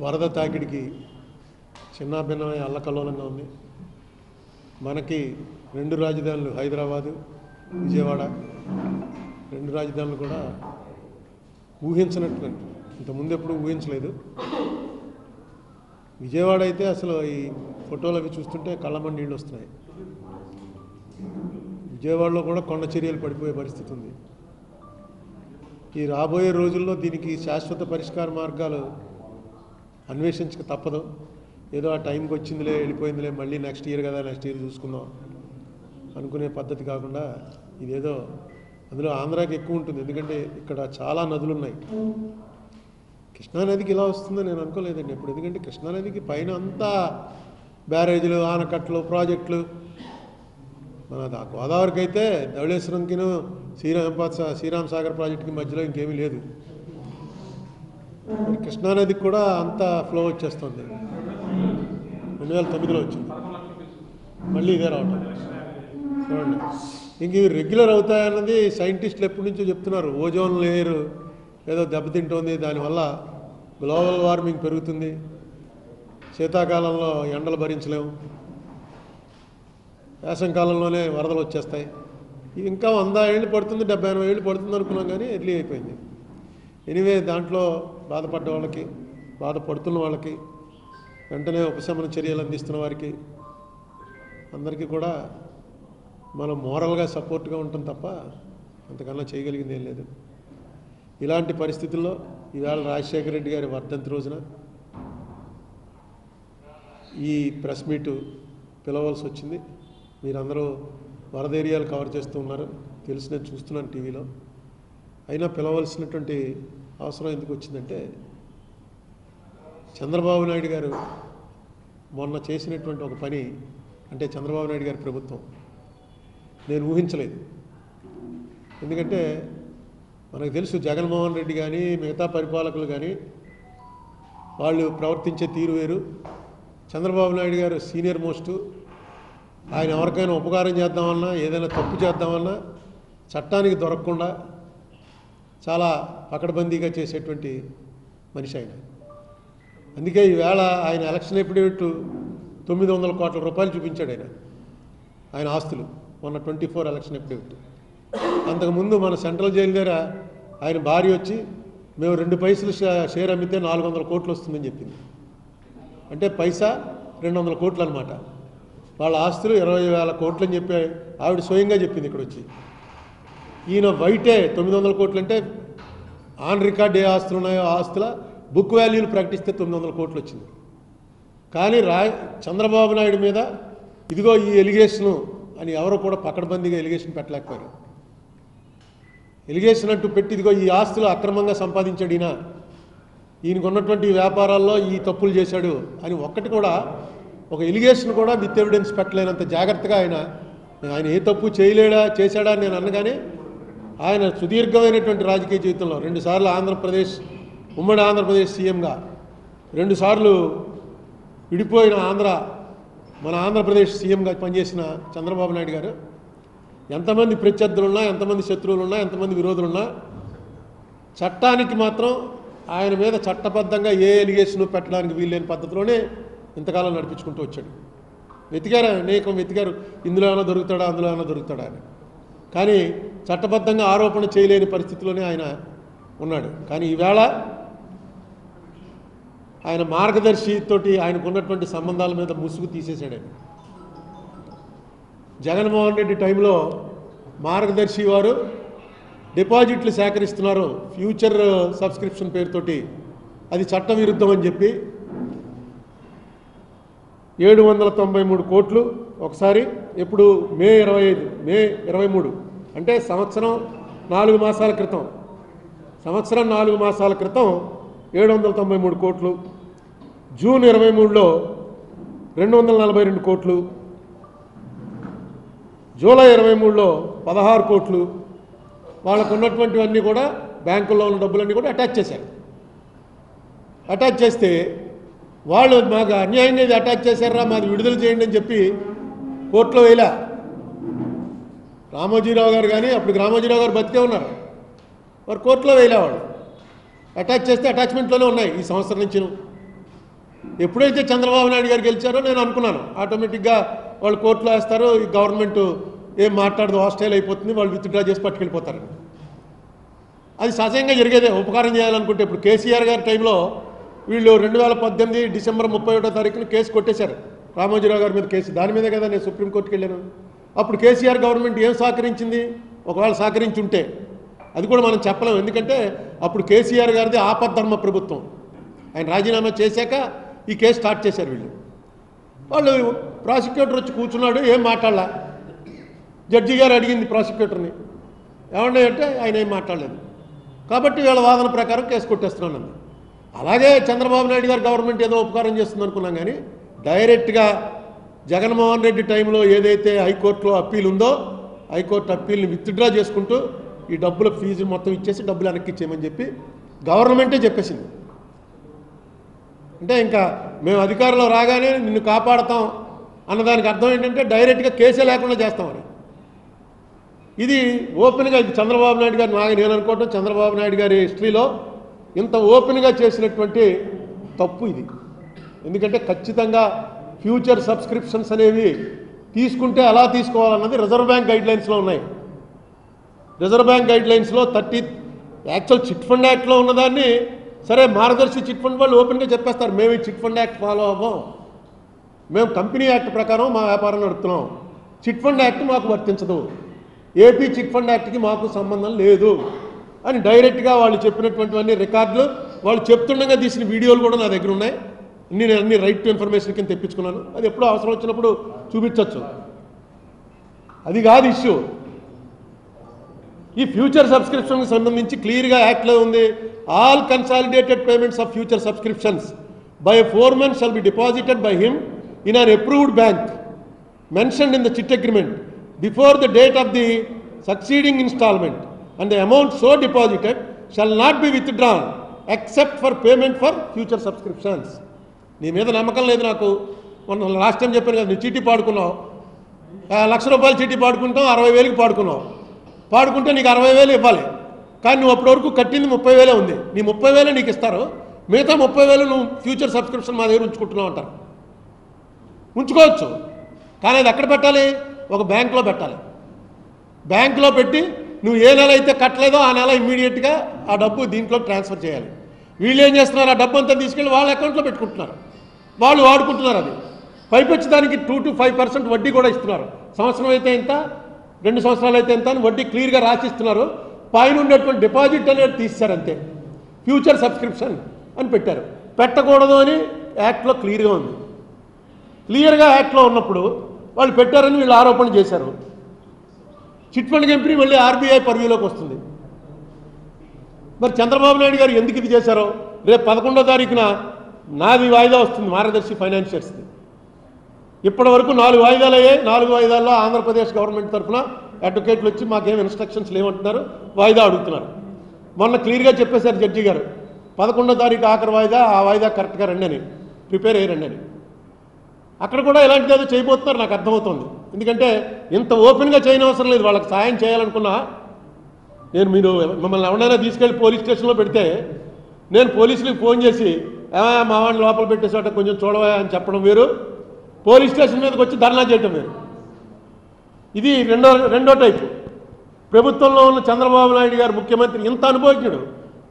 వరద తాకిడికి చిన్నాభిన్నమైన అల్లకల్లోలంగా ఉంది. మనకి రెండు రాజధానులు హైదరాబాదు, విజయవాడ, రెండు రాజధానులు కూడా ఊహించినట్లు ఇంతకుముందు ఎప్పుడు ఊహించలేదు. విజయవాడ అయితే అసలు ఈ ఫోటోలు అవి చూస్తుంటే కళ్ళమని నీళ్ళు వస్తున్నాయి. విజయవాడలో కూడా కొండ చర్యలు పడిపోయే పరిస్థితి ఉంది. ఈ రాబోయే రోజుల్లో దీనికి శాశ్వత పరిష్కార మార్గాలు అన్వేషించక తప్పదు. ఏదో ఆ టైంకి వచ్చిందిలే, వెళ్ళిపోయిందిలే, మళ్ళీ నెక్స్ట్ ఇయర్ కదా, నెక్స్ట్ ఇయర్ చూసుకుందాం అనుకునే పద్ధతి కాకుండా ఇదేదో అందులో ఆంధ్రాకి ఎక్కువ ఉంటుంది. ఎందుకంటే ఇక్కడ చాలా నదులు ఉన్నాయి. కృష్ణానదికి ఇలా వస్తుందో నేను అనుకోలేదండి ఎప్పుడు. ఎందుకంటే కృష్ణానదికి పైన అంతా బ్యారేజీలు, ఆనకట్టలు, ప్రాజెక్టులు. మన గోదావరికి అయితే ధవళేశ్వరంకిను శ్రీరామ్ సాగర్ ప్రాజెక్టుకి మధ్యలో ఇంకేమీ లేదు. కృష్ణానదికి కూడా అంత ఫ్లో వచ్చేస్తుంది. 2009లో వచ్చింది, మళ్ళీ ఇదే రావటం చూడండి. ఇంక ఇవి రెగ్యులర్ అవుతాయన్నది సైంటిస్టులు ఎప్పటి నుంచో చెప్తున్నారు. ఓజోన్ లేయర్ ఏదో దెబ్బతింటోంది, దానివల్ల గ్లోబల్ వార్మింగ్ పెరుగుతుంది, శీతాకాలంలో ఎండలు భరించలేము, వేసవికాలంలోనే వరదలు వచ్చేస్తాయి. ఇది ఇంకా 100 ఏళ్ళు పడుతుంది, 70-80 ఏళ్ళు పడుతుంది అనుకున్నాం, కానీ ఎర్లీ అయిపోయింది. ఎనీవే దాంట్లో బాధపడ్డ వాళ్ళకి, బాధపడుతున్న వాళ్ళకి, వెంటనే ఉపశమన చర్యలు అందిస్తున్న వారికి అందరికీ కూడా మనం మోరల్గా సపోర్ట్గా ఉంటాం తప్ప అంతకన్నా చేయగలిగింది ఏం లేదు. ఇలాంటి పరిస్థితుల్లో ఈవేళ రాజశేఖర రెడ్డి గారి వర్ధంతి రోజున ఈ ప్రెస్ మీటు పిలవలసి వచ్చింది. మీరందరూ వరద ఏరియాలు కవర్ చేస్తూ ఉన్నారు, తెలిసి నేను చూస్తున్నాను టీవీలో. అయినా పిలవలసినటువంటి అవసరం ఎందుకు వచ్చిందంటే, చంద్రబాబు నాయుడు గారు మొన్న చేసినటువంటి ఒక పని, అంటే చంద్రబాబు నాయుడు గారి ప్రభుత్వం నేను ఊహించలేదు. ఎందుకంటే మనకు తెలుసు జగన్మోహన్ రెడ్డి కానీ మిగతా పరిపాలకులు కానీ వాళ్ళు ప్రవర్తించే తీరు వేరు. చంద్రబాబు నాయుడు గారు సీనియర్ మోస్టు. ఆయన ఎవరికైనా ఉపకారం చేద్దామన్నా, ఏదైనా తప్పు చేద్దామన్నా చట్టానికి దొరకకుండా చాలా పకడ్బందీగా చేసేటువంటి మనిషి ఆయన. అందుకే ఈవేళ ఆయన ఎలక్షన్ ఎఫిడవిట్ 900 కోట్ల రూపాయలు చూపించాడు ఆయన ఆస్తులు, మొన్న 24 ఎలక్షన్ ఎఫిడవిట్. అంతకుముందు మన సెంట్రల్ జైలు దగ్గర ఆయన భార్య వచ్చి మేము 2 పైసలు షేర్ అమ్మితే 400 కోట్లు వస్తుందని చెప్పింది. అంటే పైసా 200 కోట్లు అనమాట. వాళ్ళ ఆస్తులు 20,000 కోట్లు అని చెప్పి ఆవిడ స్వయంగా చెప్పింది ఇక్కడ వచ్చి. ఈయన వైటే 900 కోట్లు అంటే ఆన్ రికార్డ్ ఏ ఆస్తులు ఉన్నాయో ఆస్తుల బుక్ వాల్యూలు ప్రకటిస్తే 900 కోట్లు వచ్చింది. కానీ చంద్రబాబు నాయుడు మీద ఇదిగో ఈ ఎలిగేషను అని ఎవరు కూడా పకడ్బందీగా ఎలిగేషన్ పెట్టలేకపోయారు. ఎలిగేషన్ అంటూ పెట్టి ఇదిగో ఈ ఆస్తులు అక్రమంగా సంపాదించాడు ఈయనకు ఉన్నటువంటి వ్యాపారాల్లో ఈ తప్పులు చేశాడు అని ఒక్కటి కూడా ఒక ఎలిగేషన్ కూడా విత్ ఎవిడెన్స్ పెట్టలేనంత జాగ్రత్తగా ఆయన ఏ తప్పు చేశాడా అని నేను అన్నగానే, ఆయన సుదీర్ఘమైనటువంటి రాజకీయ జీవితంలో 2 సార్లు ఉమ్మడి ఆంధ్రప్రదేశ్ సీఎంగా, 2 సార్లు విడిపోయిన మన ఆంధ్రప్రదేశ్ సీఎంగా పనిచేసిన చంద్రబాబు నాయుడు గారు ఎంతమంది ప్రత్యర్థులున్నా, ఎంతమంది శత్రువులున్నా, ఎంతమంది విరోధులున్నా చట్టానికి మాత్రం ఆయన మీద చట్టబద్ధంగా ఏ ఎలిగేషన్ పెట్టడానికి వీల్లేని పద్ధతిలోనే ఇంతకాలం నడిపించుకుంటూ వచ్చాడు. అనేకం వెతికారు, ఇందులో ఏమైనా దొరుకుతాడా, అందులో ఏమైనా దొరుకుతాడా అని. కానీ చట్టబద్ధంగా ఆరోపణ చేయలేని పరిస్థితిలోనే ఆయన ఉన్నాడు. కానీ ఈవేళ ఆయన మార్గదర్శితోటి ఆయనకున్నటువంటి సంబంధాల మీద ముసుగు తీసేశాడు. జగన్మోహన్ రెడ్డి టైంలో మార్గదర్శి వారు డిపాజిట్లు సేకరిస్తున్నారు ఫ్యూచర్ సబ్స్క్రిప్షన్ పేరుతోటి, అది చట్టవిరుద్ధం అని చెప్పి 793 కోట్లు ఒకసారి, ఎప్పుడు మే 23 అంటే సంవత్సరం 4 మాసాల క్రితం 793 కోట్లు, జూన్ 23లో 242 కోట్లు, జూలై 23లో 16 కోట్లు. వాళ్ళకు ఉన్నటువంటివన్నీ కూడా బ్యాంకుల్లో ఉన్న డబ్బులన్నీ కూడా అటాచ్ చేశారు. అటాచ్ చేస్తే వాళ్ళు మాకు అన్యాయంగా ఇది అటాచ్ చేశారా, మాది విడుదల చేయండి అని చెప్పి కోర్టులో వేయలే. రామోజీరావు గారు కానీ, అప్పుడు రామోజీరావు గారు బతికే ఉన్నారు, వారు కోర్టులో వేయలేవాడు. అటాచ్ చేస్తే అటాచ్మెంట్లోనే ఉన్నాయి ఈ సంవత్సరం నుంచి. ఎప్పుడైతే చంద్రబాబు నాయుడు గారు గెలిచారో నేను అనుకున్నాను ఆటోమేటిక్గా వాళ్ళు కోర్టులో వేస్తారు, ఈ గవర్నమెంట్ ఏం మాట్లాడదు, హాస్టైల్ అయిపోతుంది, వాళ్ళు విత్డ్రా చేసి పట్టుకెళ్ళిపోతారు. అది సహజంగా జరిగేదే ఉపకారం చేయాలనుకుంటే. ఇప్పుడు కేసీఆర్ గారి టైంలో వీళ్ళు 2018 డిసెంబర్ 31వ తారీఖున కేసు కొట్టేశారు, రామోజీరావు గారి మీద కేసు. దాని మీదే కదా నేను సుప్రీంకోర్టుకి వెళ్ళాను. అప్పుడు కేసీఆర్ గవర్నమెంట్ ఏం సహకరించింది? ఒకవేళ సహకరించి ఉంటే అది కూడా మనం చెప్పలేము. ఎందుకంటే అప్పుడు కేసీఆర్ గారిది ఆపద్ధర్మ ప్రభుత్వం. ఆయన రాజీనామా చేశాక ఈ కేసు స్టార్ట్ చేశారు వీళ్ళు. వాళ్ళు ప్రాసిక్యూటర్ వచ్చి కూర్చున్నాడు, ఏం మాట్లాడలా. జడ్జి గారు అడిగింది ప్రాసిక్యూటర్ని, ఏమండి అంటే ఆయన ఏం మాట్లాడలేదు. కాబట్టి వీళ్ళ వాదన ప్రకారం కేసు కొట్టేస్తున్నాను. అలాగే చంద్రబాబు నాయుడు గారు గవర్నమెంట్ ఏదో ఉపకారం చేస్తుంది అనుకున్నాం, కానీ డైరెక్ట్గా జగన్మోహన్ రెడ్డి టైంలో ఏదైతే హైకోర్టులో అప్పీల్ ఉందో హైకోర్టు అప్పీల్ని విత్డ్రా చేసుకుంటూ ఈ డబ్బుల ఫీజు మొత్తం ఇచ్చేసి డబ్బులు వెనక్కి ఇచ్చేయమని చెప్పి గవర్నమెంటే చెప్పేసింది. అంటే ఇంకా మేము అధికారంలో రాగానే నిన్ను కాపాడతాం అన్నదానికి అర్థం ఏంటంటే డైరెక్ట్గా కేసే లేకుండా చేస్తామని. ఇది ఓపెన్గా, ఇది చంద్రబాబు నాయుడు గారు నేను అనుకోవటం చంద్రబాబు నాయుడు గారి హిస్టరీలో ఇంత ఓపెన్గా చేసినటువంటి తప్పు ఇది. ఎందుకంటే ఖచ్చితంగా ఫ్యూచర్ సబ్స్క్రిప్షన్స్ అనేవి తీసుకుంటే ఎలా తీసుకోవాలన్నది రిజర్వ్ బ్యాంక్ గైడ్లైన్స్లో ఉన్నాయి. రిజర్వ్ బ్యాంక్ గైడ్లైన్స్లో యాక్చువల్ చిట్ ఫండ్ యాక్ట్లో ఉన్నదాన్ని సరే మార్గదర్శి చిట్ ఫండ్ వాళ్ళు ఓపెన్గా చెప్పేస్తారు, మేము ఈ చిట్ ఫండ్ యాక్ట్ ఫాలో అవ్వం, మేము కంపెనీ యాక్ట్ ప్రకారం మా వ్యాపారం నడుపుతున్నాం, చిట్ ఫండ్ యాక్ట్ మాకు వర్తించదు, ఏపీ చిట్ ఫండ్ యాక్ట్కి మాకు సంబంధం లేదు అని డైరెక్ట్గా వాళ్ళు చెప్పినటువంటివన్నీ రికార్డులు, వాళ్ళు చెప్తుండగా తీసిన వీడియోలు కూడా నా దగ్గర ఉన్నాయి. నేను అన్ని రైట్ టు ఇన్ఫర్మేషన్ కింద తెప్పించుకున్నాను. అది ఎప్పుడో అవసరం వచ్చినప్పుడు చూపించవచ్చు. అది కాదు ఇష్యూ. ఈ ఫ్యూచర్ సబ్స్క్రిప్షన్కి సంబంధించి క్లియర్గా యాక్ట్లో ఉంది, all consolidated payments of future subscriptions by a foreman shall be deposited by him in an approved bank mentioned in the chit agreement before the date of the succeeding instalment and the amount so deposited shall not be withdrawn except for payment for future subscriptions. నీ మీద నమ్మకం లేదు నాకు. మొన్న last time చెప్పాను కదా, నువ్వు చీటీ పాడుకున్నావు, ₹1,00,000 చీటీ పాడుకుంటావు, 60,000కి పాడుకున్నావు. పాడుకుంటే నీకు 60,000 ఇవ్వాలి, కానీ నువ్వు అప్పటి వరకు కట్టింది 30,000 ఉంది. నీ 30,000 నీకు ఇస్తారు, మిగతా 30,000 నువ్వు ఫ్యూచర్ సబ్స్క్రిప్షన్ మా దగ్గర ఉంచుకుంటున్నావు అంటారు. ఉంచుకోవచ్చు, కానీ అది ఎక్కడ పెట్టాలి? ఒక బ్యాంకులో పెట్టాలి. బ్యాంకులో పెట్టి నువ్వు ఏ నెల అయితే కట్టలేదో ఆ నెల ఇమ్మీడియట్గా ఆ డబ్బు దీంట్లో ట్రాన్స్ఫర్ చేయాలి. వీళ్ళు ఏం చేస్తున్నారు? ఆ డబ్బు అంతా తీసుకెళ్ళి వాళ్ళ అకౌంట్లో పెట్టుకుంటున్నారు, వాళ్ళు వాడుకుంటున్నారు. అది పైపొచ్చి దానికి 2 to 5% వడ్డీ కూడా ఇస్తున్నారు. సంవత్సరం అయితే ఎంత, 2 సంవత్సరాలు అయితే ఎంత అని వడ్డీ క్లియర్గా రాసిస్తున్నారు. పైన ఉండేటువంటి డిపాజిట్ అనేది తీస్తారు అంతే. ఫ్యూచర్ సబ్స్క్రిప్షన్ అని పెట్టారు. పెట్టకూడదు అని యాక్ట్లో క్లియర్గా ఉంది. క్లియర్గా యాక్ట్లో ఉన్నప్పుడు వాళ్ళు పెట్టారని వీళ్ళు ఆరోపణ చేశారు. చిట్ ఫండ్ కంపెనీ మళ్ళీ ఆర్బీఐ పర్వ్యూలోకి వస్తుంది. మరి చంద్రబాబు నాయుడు గారు ఎందుకు ఇది చేశారో, రేపు 11వ తారీఖున నాది వాయిదా వస్తుంది మార్గదర్శి ఫైనాన్షియర్స్ది. ఇప్పటి వరకు 4 వాయిదాలు అయ్యాయి. 4 వాయిదాల్లో ఆంధ్రప్రదేశ్ గవర్నమెంట్ తరఫున అడ్వకేట్లు వచ్చి మాకేం ఇన్స్ట్రక్షన్స్ లేవంటున్నారు, వాయిదా అడుగుతున్నారు. మొన్న క్లియర్గా చెప్పేశారు జడ్జి గారు, 11వ తారీఖు ఆఖరి వాయిదా, ఆ వాయిదా కరెక్ట్గా రండి అని, ప్రిపేర్ అయ్యి రండి అని. అక్కడ కూడా ఇలాంటిది ఏదో చేయబోతున్నారు నాకు అర్థమవుతుంది. ఎందుకంటే ఇంత ఓపెన్గా చేయని అవసరం లేదు. వాళ్ళకి సాయం చేయాలనుకున్నా నేను, మీరు మిమ్మల్ని ఎవరైనా తీసుకెళ్ళి పోలీస్ స్టేషన్లో పెడితే నేను పోలీసులకు ఫోన్ చేసి మా వాడిని లోపల పెట్టేసాట కొంచెం చూడవా అని చెప్పడం వేరు, పోలీస్ స్టేషన్ మీదకి వచ్చి ధర్నా చేయటం వేరు. ఇది రెండో టైపు. ప్రభుత్వంలో ఉన్న చంద్రబాబు నాయుడు గారు ముఖ్యమంత్రి ఇంత అనుభవజ్ఞుడు.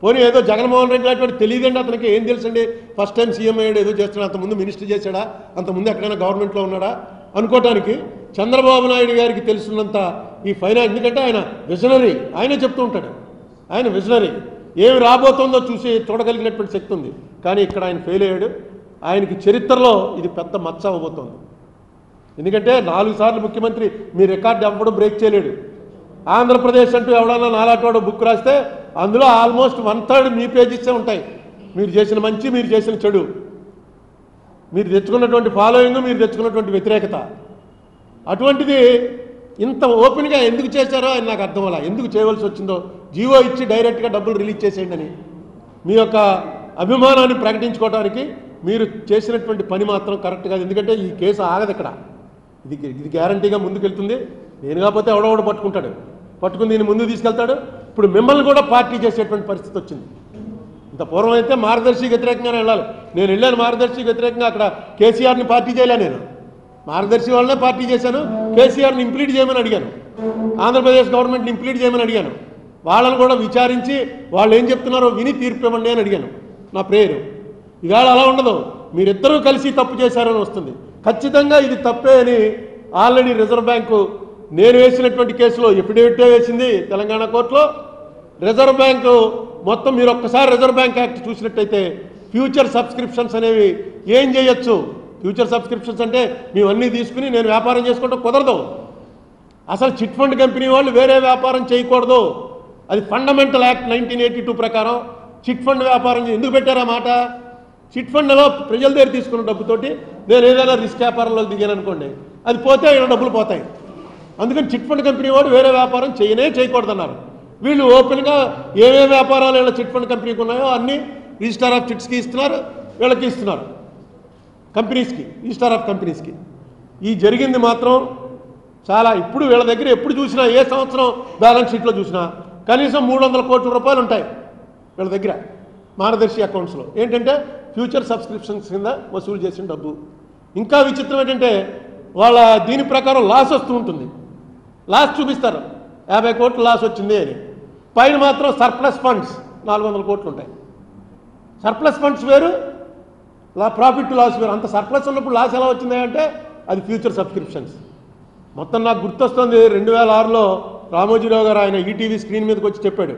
పోనీ ఏదో జగన్మోహన్ రెడ్డి లాంటి తెలియదండి అతనికి, ఏం తెలుసండి, ఫస్ట్ టైం సీఎం అయ్యాడు, ఏదో చేస్తున్నాడు, అంతకుముందు మినిస్టర్ చేశాడా, అంతకుముందు ఎక్కడైనా గవర్నమెంట్లో ఉన్నాడా అనుకోవటానికి చంద్రబాబు నాయుడు గారికి తెలుసున్నంత ఈ ఫైనాన్స్. ఎందుకంటే ఆయన విజనరీ, ఆయనే చెప్తూ ఉంటాడు, ఆయన విజనరీ, ఏమి రాబోతుందో చూడగలిగినటువంటి శక్తి ఉంది. కానీ ఇక్కడ ఆయన ఫెయిల్ అయ్యాడు. ఆయనకి చరిత్రలో ఇది పెద్ద మచ్చ అవ్వబోతోంది. ఎందుకంటే 4 సార్లు ముఖ్యమంత్రి, మీ రికార్డు ఎవ్వడం బ్రేక్ చేయలేడు. ఆంధ్రప్రదేశ్ అంటూ ఎవడన్నా నాలాటోడో బుక్ రాస్తే అందులో ఆల్మోస్ట్ 1/3 మీ పేజెసే ఉంటాయి. మీరు చేసిన మంచి, మీరు చేసిన చెడు, మీరు తెచ్చుకున్నటువంటి ఫాలోయింగ్, మీరు తెచ్చుకున్నటువంటి వ్యతిరేకత. అటువంటిది ఇంత ఓపెన్గా ఎందుకు చేశారో ఆయన నాకు అర్థం అలా, ఎందుకు చేయవలసి వచ్చిందో. జీవో ఇచ్చి డైరెక్ట్గా డబ్బులు రిలీజ్ చేసేయండి అని మీ యొక్క అభిమానాన్ని ప్రకటించుకోవడానికి మీరు చేసినటువంటి పని మాత్రం కరెక్ట్ కాదు. ఎందుకంటే ఈ కేసు ఆగదు ఇక్కడ, ఇది గ్యారంటీగా ముందుకెళ్తుంది. నేను కాకపోతే ఎవడో పట్టుకుంటాడు, పట్టుకుని దీన్ని ముందుకు తీసుకెళ్తాడు. ఇప్పుడు మిమ్మల్ని కూడా పార్టీ చేసేటువంటి పరిస్థితి వచ్చింది. ఇంత పూర్వం అయితే మార్గదర్శికి వ్యతిరేకంగానే వెళ్ళాలి. నేను వెళ్ళాను మార్గదర్శికి వ్యతిరేకంగా, అక్కడ కేసీఆర్ని పార్టీ చేయలే, నేను మార్గదర్శి వాళ్ళనే పార్టీ చేశాను. కేసీఆర్ని ఇంప్లీట్ చేయమని అడిగాను, ఆంధ్రప్రదేశ్ గవర్నమెంట్ని ఇంప్లీట్ చేయమని అడిగాను. వాళ్ళని కూడా విచారించి వాళ్ళు ఏం చెప్తున్నారో విని తీర్పు ఇవ్వండి అని అడిగాను. నా ప్రేయరు. ఇవాళ అలా ఉండదు, మీరిద్దరూ కలిసి తప్పు చేశారని వస్తుంది. ఖచ్చితంగా ఇది తప్పే అని ఆల్రెడీ రిజర్వ్ బ్యాంకు నేను వేసినటువంటి కేసులో ఎఫిడేవిటే వేసింది తెలంగాణ కోర్టులో. రిజర్వ్ బ్యాంకు మొత్తం మీరు ఒక్కసారి రిజర్వ్ బ్యాంక్ యాక్ట్ చూసినట్టయితే ఫ్యూచర్ సబ్స్క్రిప్షన్స్ అనేవి ఏం చేయొచ్చు. ఫ్యూచర్ సబ్స్క్రిప్షన్స్ అంటే మేమన్నీ తీసుకుని నేను వ్యాపారం చేసుకుంటే కుదరదు. అసలు చిట్ ఫండ్ కంపెనీ వాళ్ళు వేరే వ్యాపారం చేయకూడదు. అది ఫండమెంటల్ యాక్ట్ 1982 ప్రకారం చిట్ ఫండ్ వ్యాపారం ఎందుకు పెట్టారా మాట? చిట్ ఫండ్లో ప్రజల దగ్గర తీసుకున్న డబ్బుతోటి నేను ఏదైనా రిస్క్ వ్యాపారంలోకి దిగాను అనుకోండి, అది పోతే ఇలా డబ్బులు పోతాయి. అందుకని చిట్ ఫండ్ కంపెనీ వాడు వేరే వ్యాపారం చేయకూడదన్నారు. వీళ్ళు ఓపెన్గా ఏమేమి వ్యాపారాలు వీళ్ళ చిట్ ఫండ్ కంపెనీకి ఉన్నాయో అన్నీ రిజిస్టర్ ఆఫ్ చిట్స్కి ఇస్తున్నారు, వీళ్ళకి ఇస్తున్నారు, కంపెనీస్కి, రిజిస్టర్ ఆఫ్ కంపెనీస్కి. ఈ జరిగింది మాత్రం చాలా. ఇప్పుడు వీళ్ళ దగ్గర ఎప్పుడు చూసినా, ఏ సంవత్సరం బ్యాలెన్స్ షీట్లో చూసినా కనీసం 300 కోట్ల రూపాయలు ఉంటాయి వీళ్ళ దగ్గర మార్గదర్శి అకౌంట్స్లో. ఏంటంటే ఫ్యూచర్ సబ్స్క్రిప్షన్స్ కింద వసూలు చేసిన డబ్బు. ఇంకా విచిత్రం ఏంటంటే వాళ్ళ దీని ప్రకారం లాస్ వస్తూ ఉంటుంది. లాస్ చూపిస్తారు, 50 కోట్లు లాస్ వచ్చింది అని. పైన మాత్రం సర్ప్లస్ ఫండ్స్ 400 కోట్లు ఉంటాయి. సర్ప్లస్ ఫండ్స్ వేరు, ప్రాఫిట్ లాస్ వేరు. అంత సర్ప్లస్ ఉన్నప్పుడు లాస్ ఎలా వచ్చింది అంటే అది ఫ్యూచర్ సబ్స్క్రిప్షన్స్. మొత్తం నాకు గుర్తొస్తుంది, 2006లో రామోజీరావు గారు ఆయన ఈటీవీ స్క్రీన్ మీదకి వచ్చి చెప్పాడు,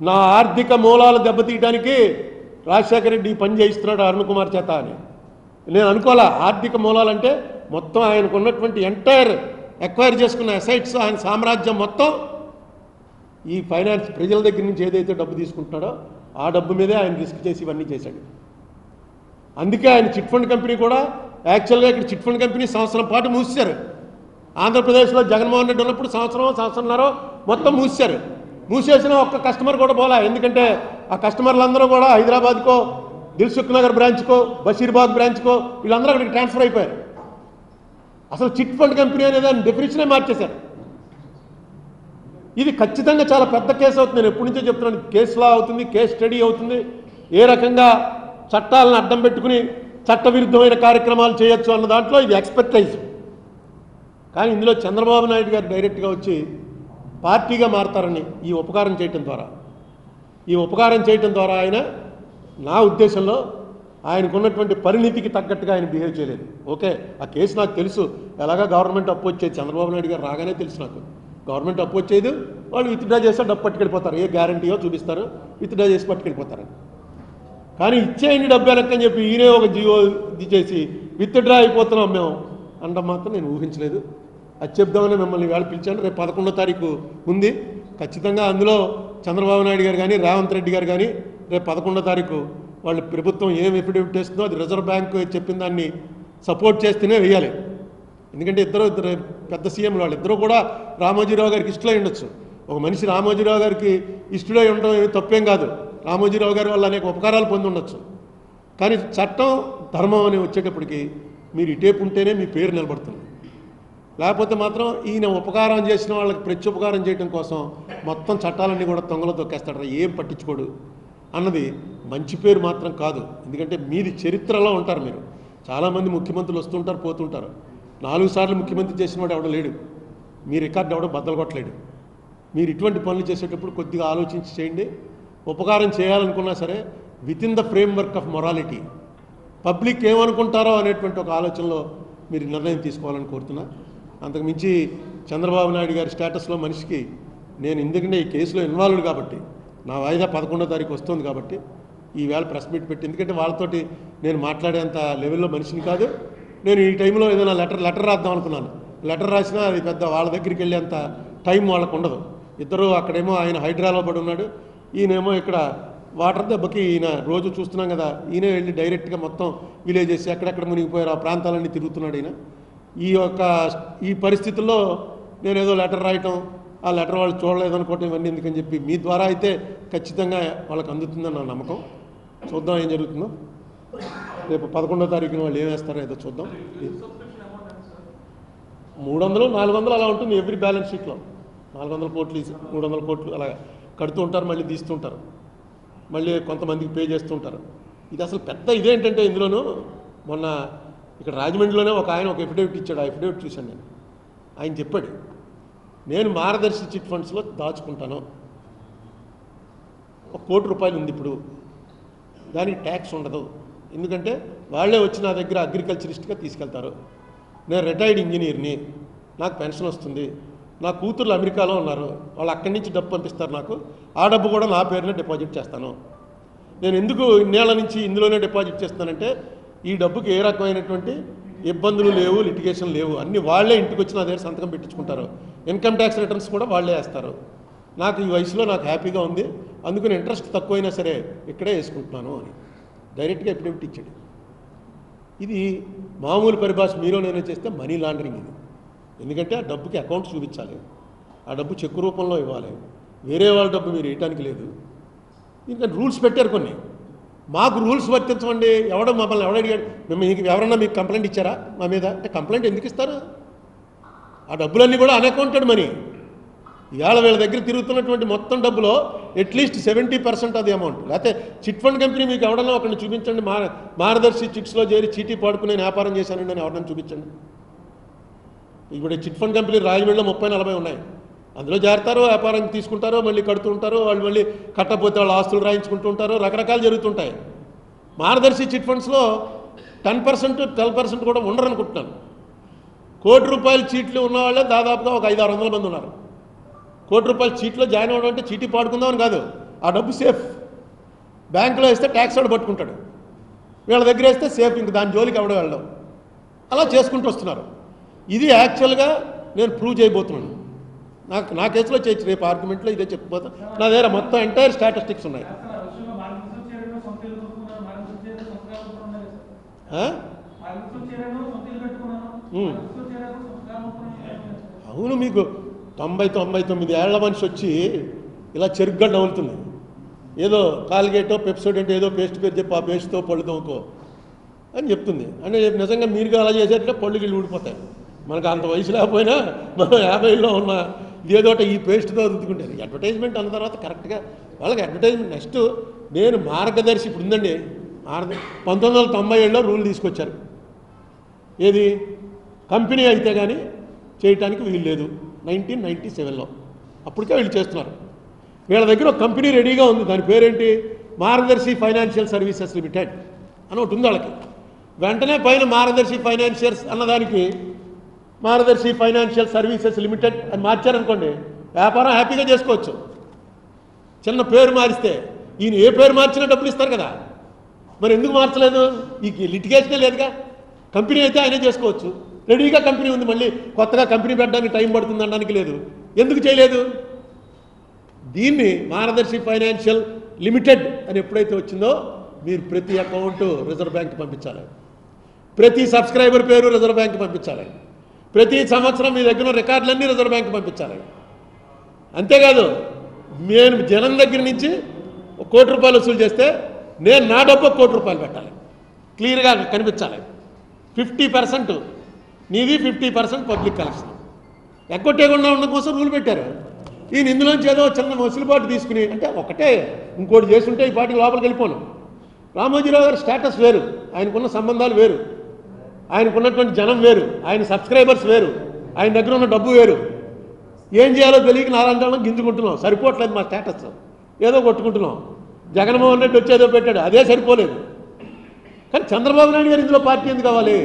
నా ఆర్థిక మూలాలు దెబ్బతీయడానికి రాజశేఖర రెడ్డి పని చేయిస్తున్నాడు అరుణ్ కుమార్ చేత అని. నేను అనుకోలే, ఆర్థిక మూలాలంటే మొత్తం ఆయనకు ఉన్నటువంటి ఎంటైర్ ఎక్వైర్ చేసుకున్న అసెట్స్, ఆయన సామ్రాజ్యం మొత్తం ఈ ఫైనాన్స్ ప్రజల దగ్గర నుంచి ఏదైతే డబ్బు తీసుకుంటున్నాడో ఆ డబ్బు మీదే ఆయన రిస్క్ చేసి ఇవన్నీ చేశాడు. అందుకే ఆయన చిట్ ఫండ్ కంపెనీ కూడా యాక్చువల్గా ఇక్కడ చిట్ ఫండ్ కంపెనీ సంవత్సరం పాటు మూసేశారు. ఆంధ్రప్రదేశ్లో జగన్మోహన్ రెడ్డి ఉన్నప్పుడు సంవత్సరంన్నర మొత్తం మూసేశారు. మూసేసిన ఒక్క కస్టమర్ కూడా పోలా. ఎందుకంటే ఆ కస్టమర్లందరూ కూడా హైదరాబాద్కో, దిల్సుఖ్ నగర్ బ్రాంచ్కో, బషీర్బాగ్ బ్రాంచ్కో వీళ్ళందరూ అక్కడికి ట్రాన్స్ఫర్ అయిపోయారు. అసలు చిట్ ఫండ్ కంపెనీ అనేది దాని డెఫినేషనే మార్చేశారు. ఇది ఖచ్చితంగా చాలా పెద్ద కేసు అవుతుంది. నేను ఎప్పటి నుంచో చెప్తున్నాను, కేసులా అవుతుంది, కేస్ స్టడీ అవుతుంది. ఏ రకంగా చట్టాలను అడ్డం పెట్టుకుని చట్టవిరుద్ధమైన కార్యక్రమాలు చేయొచ్చు అన్న దాంట్లో ఇది ఎక్స్పర్టైజ్. కానీ ఇందులో చంద్రబాబు నాయుడు గారు డైరెక్ట్గా వచ్చి పార్టీగా మారతారని ఈ ఉపకారం చేయటం ద్వారా ఆయన, నా ఉద్దేశంలో ఆయనకున్నటువంటి పరిణితికి తగ్గట్టుగా ఆయన బిహేవ్ చేయలేదు. ఓకే, ఆ కేసు నాకు తెలుసు, ఎలాగా గవర్నమెంట్ అప్పు వచ్చేది, చంద్రబాబు నాయుడు గారు రాగానే తెలుసు నాకు. గవర్నమెంట్ అప్పు వచ్చేది, వాళ్ళు విత్డ్రా చేస్తే డబ్బు పట్టుకెళ్ళిపోతారు, ఏ గ్యారంటీయో చూపిస్తారు, విత్డ్రా చేసి పట్టుకెళ్ళిపోతారు. కానీ ఇచ్చేయండి డబ్బు వెనక్కని చెప్పి ఈయనే ఒక జీవో ఇది చేసి విత్డ్రా అయిపోతున్నాం మేము అనడం మాత్రం నేను ఊహించలేదు. అది చెప్దామని మిమ్మల్ని వేళ పిలిచాను. రేపు 11వ తారీఖు ఉంది. ఖచ్చితంగా అందులో చంద్రబాబు నాయుడు గారు కానీ, రేవంత్ రెడ్డి గారు కానీ రేపు 11వ తారీఖు వాళ్ళు ప్రభుత్వం ఏం ఎఫిడవిట్ వేస్తుందో అది రిజర్వ్ బ్యాంకు చెప్పిన దాన్ని సపోర్ట్ చేస్తేనే వేయాలి. ఎందుకంటే ఇద్దరు పెద్ద సీఎంలు, వాళ్ళు ఇద్దరు కూడా రామోజీరావు గారికి ఇష్టమై ఉండొచ్చు. ఒక మనిషి రామోజీరావు గారికి ఇష్టమై ఉండడం ఏమి తప్పేం కాదు. రామోజీరావు గారి వల్ల అనేక ఉపకారాలు పొంది ఉండొచ్చు. కానీ చట్టం, ధర్మం అని వచ్చేటప్పటికి మీరు ఇటేపు ఉంటేనే మీ పేరు నిలబడుతుంది. లేకపోతే మాత్రం ఈయన ఉపకారం చేసిన వాళ్ళకి ప్రత్యుపకారం చేయడం కోసం మొత్తం చట్టాలన్నీ కూడా తొంగలో తొక్కేస్తాడు, ఏం పట్టించుకోడు అన్నది మంచి పేరు మాత్రం కాదు. ఎందుకంటే మీది చరిత్రలో ఉంటారు మీరు. చాలామంది ముఖ్యమంత్రులు వస్తుంటారు, పోతుంటారు. 4 సార్లు ముఖ్యమంత్రి చేసిన వాడు ఎవడో లేడు. మీ రికార్డు ఎవడో బద్దలు కొట్టలేడు. మీరు ఇటువంటి పనులు చేసేటప్పుడు కొద్దిగా ఆలోచించి చేయండి. ఉపకారం చేయాలనుకున్నా సరే within the framework of morality. Public ఏమనుకుంటారో అనేటువంటి ఒక ఆలోచనలో మీరు నిర్ణయం తీసుకోవాలని కోరుతున్నా. అంతకుమించి చంద్రబాబు నాయుడు గారి స్టేటస్లో మనిషికి నేను ఎందుకంటే ఈ కేసులో ఇన్వాల్వ్డ్ కాబట్టి, నా వాయిదా 11వ తారీఖు వస్తుంది కాబట్టి ఈవేళ ప్రెస్ మీట్ పెట్టి, ఎందుకంటే వాళ్ళతోటి నేను మాట్లాడేంత లెవెల్లో మనిషిని కాదు. నేను ఈ టైంలో ఏదైనా లెటర్ రాద్దాం అనుకున్నాను. లెటర్ రాసినా అది పెద్ద వాళ్ళ దగ్గరికి వెళ్ళేంత టైం వాళ్ళకు ఉండదు. ఇద్దరు అక్కడేమో ఆయన హైడ్రాలో పడి ఉన్నాడు, ఈయనేమో ఇక్కడ వాటర్ దెబ్బకి ఈయన రోజు చూస్తున్నాం కదా, ఈయనే వెళ్ళి డైరెక్ట్గా మొత్తం విలేజెస్ ఎక్కడెక్కడ మునిగిపోయారు ఆ ప్రాంతాలన్నీ తిరుగుతున్నాడు ఈయన. ఈ పరిస్థితుల్లో నేను ఏదో లెటర్ రాయటం, ఆ లెటర్ వాళ్ళు చూడలేదనుకోవటం ఇవన్నీ ఎందుకని చెప్పి మీ ద్వారా అయితే ఖచ్చితంగా వాళ్ళకి అందుతుందని నా నమ్మకం. చూద్దాం ఏం జరుగుతుందో. రేపు 11వ తారీఖున వాళ్ళు ఏం వేస్తారో ఏదో చూద్దాం. 300, 400 అలా ఉంటుంది ఎవ్రీ బ్యాలెన్స్ షీట్లో. 400 కోట్లు 300 కోట్లు అలా కడుతూ ఉంటారు, మళ్ళీ తీస్తుంటారు. మళ్ళీ కొంతమందికి పే చేస్తుంటారు. ఇది అసలు పెద్ద ఇదేంటంటే ఇందులోనూ మొన్న ఇక్కడ రాజమండ్రిలోనే ఒక ఆయన ఒక ఎఫిడేవిట్ ఇచ్చాడు. ఆ ఎఫిడేవిట్ చూశాను నేను. ఆయన చెప్పాడు, నేను మార్గదర్శి చిట్ ఫండ్స్లో దాచుకుంటాను, ₹1 కోటి ఉంది ఇప్పుడు, దానికి ట్యాక్స్ ఉండదు, ఎందుకంటే వాళ్ళే వచ్చి నా దగ్గర అగ్రికల్చరిస్ట్గా తీసుకెళ్తారు, నేను రిటైర్డ్ ఇంజనీర్ని, నాకు పెన్షన్ వస్తుంది, నా కూతుర్లు అమెరికాలో ఉన్నారు, వాళ్ళు అక్కడి నుంచి డబ్బు పంపిస్తారు నాకు, ఆ డబ్బు కూడా నా పేరునే డిపాజిట్ చేస్తాను. నేను ఎందుకు ఇన్నేళ్ల నుంచి ఇందులోనే డిపాజిట్ చేస్తానంటే ఈ డబ్బుకి ఏ రకమైనటువంటి ఇబ్బందులు లేవు, లిటిగేషన్ లేవు, అన్నీ వాళ్ళే ఇంటికి వచ్చి నా దగ్గర సంతకం పెట్టించుకుంటారు, ఇన్కమ్ ట్యాక్స్ రిటర్న్స్ కూడా వాళ్ళే వేస్తారు, నాకు ఈ వయసులో నాకు హ్యాపీగా ఉంది, అందుకని ఇంట్రెస్ట్ తక్కువైనా సరే ఇక్కడే వేసుకుంటున్నాను అని డైరెక్ట్గా ఎఫిడేవిట్ ఇచ్చాడు. ఇది మామూలు పరిభాష మీలో నేనే చేస్తే మనీ లాండరింగ్ ఇది. ఎందుకంటే ఆ డబ్బుకి అకౌంట్ చూపించాలి, ఆ డబ్బు చెక్కు రూపంలో ఇవ్వాలి, వేరే వాళ్ళ డబ్బు మీరు వేయటానికి లేదు. ఇంకా రూల్స్ పెట్టారు కొన్ని, మాకు రూల్స్ వర్తించమండి, మమ్మల్ని ఎవడడిగాడు, మీకు ఎవరన్నా మీకు కంప్లైంట్ ఇచ్చారా మా మీద అంటే కంప్లైంట్ ఎందుకు ఇస్తారు? ఆ డబ్బులన్నీ కూడా అన్అకౌంటెడ్ మనీ. ఇవాళ వీళ్ళ దగ్గర తిరుగుతున్నటువంటి మొత్తం డబ్బులో అట్లీస్ట్ 70% అది అమౌంట్. లేకపోతే చిట్ ఫండ్ కంపెనీ మీకు ఎవడన్నా ఒకరిని చూపించండి, మార్గదర్శి చిట్స్లో చేరి చీటీ పాడుకునే వ్యాపారం చేశానండి అని ఎవరన్నా చూపించండి. ఇప్పుడు చిట్ ఫండ్ కంపెనీ రాజమండ్రిలో 30-40 ఉన్నాయి, అందులో చేరతారు, వ్యాపారం తీసుకుంటారు, మళ్ళీ కడుతూ ఉంటారు, వాళ్ళు మళ్ళీ కట్టకపోతే వాళ్ళు ఆస్తులు రాయించుకుంటూ ఉంటారు, రకరకాలు జరుగుతుంటాయి. మార్గదర్శి చిట్ ఫండ్స్లో 10%, 12% కూడా ఉండరు అనుకుంటున్నాను. ₹1 కోటి చీట్లు ఉన్నవాళ్ళే దాదాపుగా ఒక 500-600 మంది ఉన్నారు. ₹1 కోటి చీట్లో జాయిన్ అవ్వడం అంటే చీటీ పాడుకుందామని కాదు, ఆ డబ్బు సేఫ్, బ్యాంకులో వేస్తే ట్యాక్స్ వాడు పట్టుకుంటాడు, వీళ్ళ దగ్గర వేస్తే సేఫ్, ఇంక దాని జోలికి ఎవడో వెళ్ళడం, అలా చేసుకుంటూ వస్తున్నారు. ఇది యాక్చువల్గా నేను ప్రూవ్ చేయబోతున్నాను. నా కేసులో చేయొచ్చు, రేపు ఆర్గ్యుమెంట్లో ఇదే చెప్పబోతాను. నా దగ్గర మొత్తం ఎంటైర్ స్టాటిస్టిక్స్ ఉన్నాయి. అవును, మీకు 90-99 ఏళ్ల మనిషి వచ్చి ఇలా చెరుగ్గా నవ్వులుతుంది, ఏదో కాల్గేటో పెప్సోడెంట్ ఏదో పేస్ట్ పేరు చెప్పి ఆ పేస్ట్తో పళ్ళు తోముకో అని చెప్తుంది. అంటే నిజంగా మీరు అలా చేసేటంటే పళ్ళు గిళ్ళు ఊడిపోతాయి. మనకు అంత వయసు లేకపోయినా మనం 50లో ఉన్న ఏదోట ఈ పేస్ట్తో రుద్దుకుంటారు. అడ్వర్టైజ్మెంట్ అన్న తర్వాత కరెక్ట్గా వాళ్ళకి అడ్వర్టైజ్మెంట్. నెక్స్ట్ నేను మార్గదర్శి ఇప్పుడు ఉందండి, 1997లో రూల్ తీసుకొచ్చారు, ఏది కంపెనీ అయితే కానీ చేయటానికి వీలు లేదు. 1997లో అప్పటికే వీళ్ళు చేస్తున్నారు. వీళ్ళ దగ్గర ఒక కంపెనీ రెడీగా ఉంది, దాని పేరేంటి, మార్గదర్శి ఫైనాన్షియల్ సర్వీసెస్ లిమిటెడ్ అని ఒకటి ఉంది వాళ్ళకి. వెంటనే పైన మార్గదర్శి ఫైనాన్షియల్స్ అన్నదానికి మార్గదర్శి ఫైనాన్షియల్ సర్వీసెస్ లిమిటెడ్ అని మార్చారనుకోండి, వ్యాపారం హ్యాపీగా చేసుకోవచ్చు. చిన్న పేరు మారిస్తే ఈయన ఏ పేరు మార్చినా డబ్బులు ఇస్తారు కదా, మరి ఎందుకు మార్చలేదు? ఈ లిటిగేషనే లేదుగా. కంపెనీ అయితే ఆయనే చేసుకోవచ్చు, రెడీగా కంపెనీ ఉంది, మళ్ళీ కొత్తగా కంపెనీ పెట్టడానికి టైం పడుతుంది అనడానికి లేదు. ఎందుకు చేయలేదు? దీన్ని మార్గదర్శి ఫైనాన్షియల్ లిమిటెడ్ అని ఎప్పుడైతే వచ్చిందో మీరు ప్రతి అకౌంటు రిజర్వ్ బ్యాంక్ పంపించాలి, ప్రతి సబ్స్క్రైబర్ పేరు రిజర్వ్ బ్యాంక్ పంపించాలి, ప్రతి సంవత్సరం మీ దగ్గర రికార్డులన్నీ రిజర్వ్ బ్యాంక్ పంపించాలి. అంతేకాదు, నేను జనం దగ్గర నుంచి ₹1 కోటి వసూలు చేస్తే నేను నా డబ్బు ₹1 కోటి పెట్టాలి, క్లియర్గా కనిపించాలి. 50% నీది, 50% పబ్లిక్ కలెక్షన్. ఎగ్గొట్టేయకుండా ఉండడం కోసం రూల్ పెట్టారు. ఈయన ఇందులోంచి ఏదో చిన్న వసూలుబాటు తీసుకుని, అంటే ఒకటే ఇంకోటి చేస్తుంటే ఈ పార్టీ లోపలికి వెళ్ళిపోను. రామోజీరావు గారి స్టేటస్ వేరు, ఆయనకున్న సంబంధాలు వేరు, ఆయనకున్నటువంటి జనం వేరు, ఆయన సబ్స్క్రైబర్స్ వేరు, ఆయన దగ్గర ఉన్న డబ్బు వేరు. ఏం చేయాలో తెలియక నాలంటాం గింజుకుంటున్నాం, సరిపోవట్లేదు మా స్టేటస్, ఏదో కొట్టుకుంటున్నాం. జగన్మోహన్ రెడ్డి వచ్చేదో పెట్టాడు, అదే సరిపోలేదు. కానీ చంద్రబాబు నాయుడు గారు ఇందులో పార్టీ ఎందుకు కావాలి?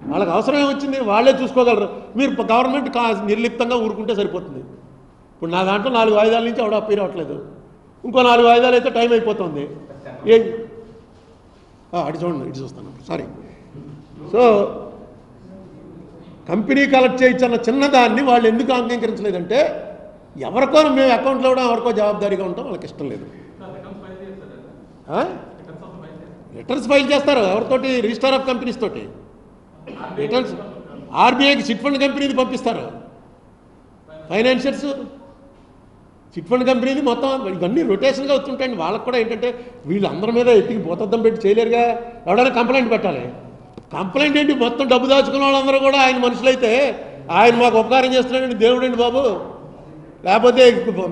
వాళ్ళకి అవసరం ఏమొచ్చింది, వాళ్ళే చూసుకోగలరు. మీరు గవర్నమెంట్ నిర్లిప్తంగా ఊరుకుంటే సరిపోతుంది. ఇప్పుడు నా దాంట్లో 4 వాయిదాల నుంచి ఆవిడ అప్పీ రావట్లేదు, ఇంకో 4 వాయిదాలు అయితే టైం అయిపోతుంది. అటు చూడండి, ఇటు చూస్తాను, సారీ. సో కంపెనీ కలెక్ట్ చేయొచ్చన్న చిన్నదాన్ని వాళ్ళు ఎందుకు అంగీకరించలేదంటే, ఎవరికో మేము అకౌంట్లో ఇవ్వడం, ఎవరికో జవాబుదారీగా ఉంటాం, వాళ్ళకి ఇష్టం లేదు. రిటర్న్స్ ఫైల్ చేస్తారు ఎవరితోటి, రిజిస్టర్ ఆఫ్ కంపెనీస్ తోటి రిటర్న్స్. ఆర్బీఐకి చిట్ ఫండ్ కంపెనీది పంపిస్తారు, ఫైనాన్షియర్స్ చిట్ ఫండ్ కంపెనీది మొత్తం. ఇవన్నీ రొటేషన్గా వస్తుంటాయండి. వాళ్ళకు కూడా ఏంటంటే వీళ్ళందరి మీద ఎత్తికి పోతద్దం పెట్టి చేయలేరుగా, ఎవడైనా కంప్లైంట్ పెట్టాలి. కంప్లైంట్ ఏంటి, మొత్తం డబ్బు దాచుకున్న వాళ్ళందరూ కూడా ఆయన మనుషులైతే ఆయన మాకు ఉపకారం చేస్తున్నాడండి, దేవుడండి బాబు. లేకపోతే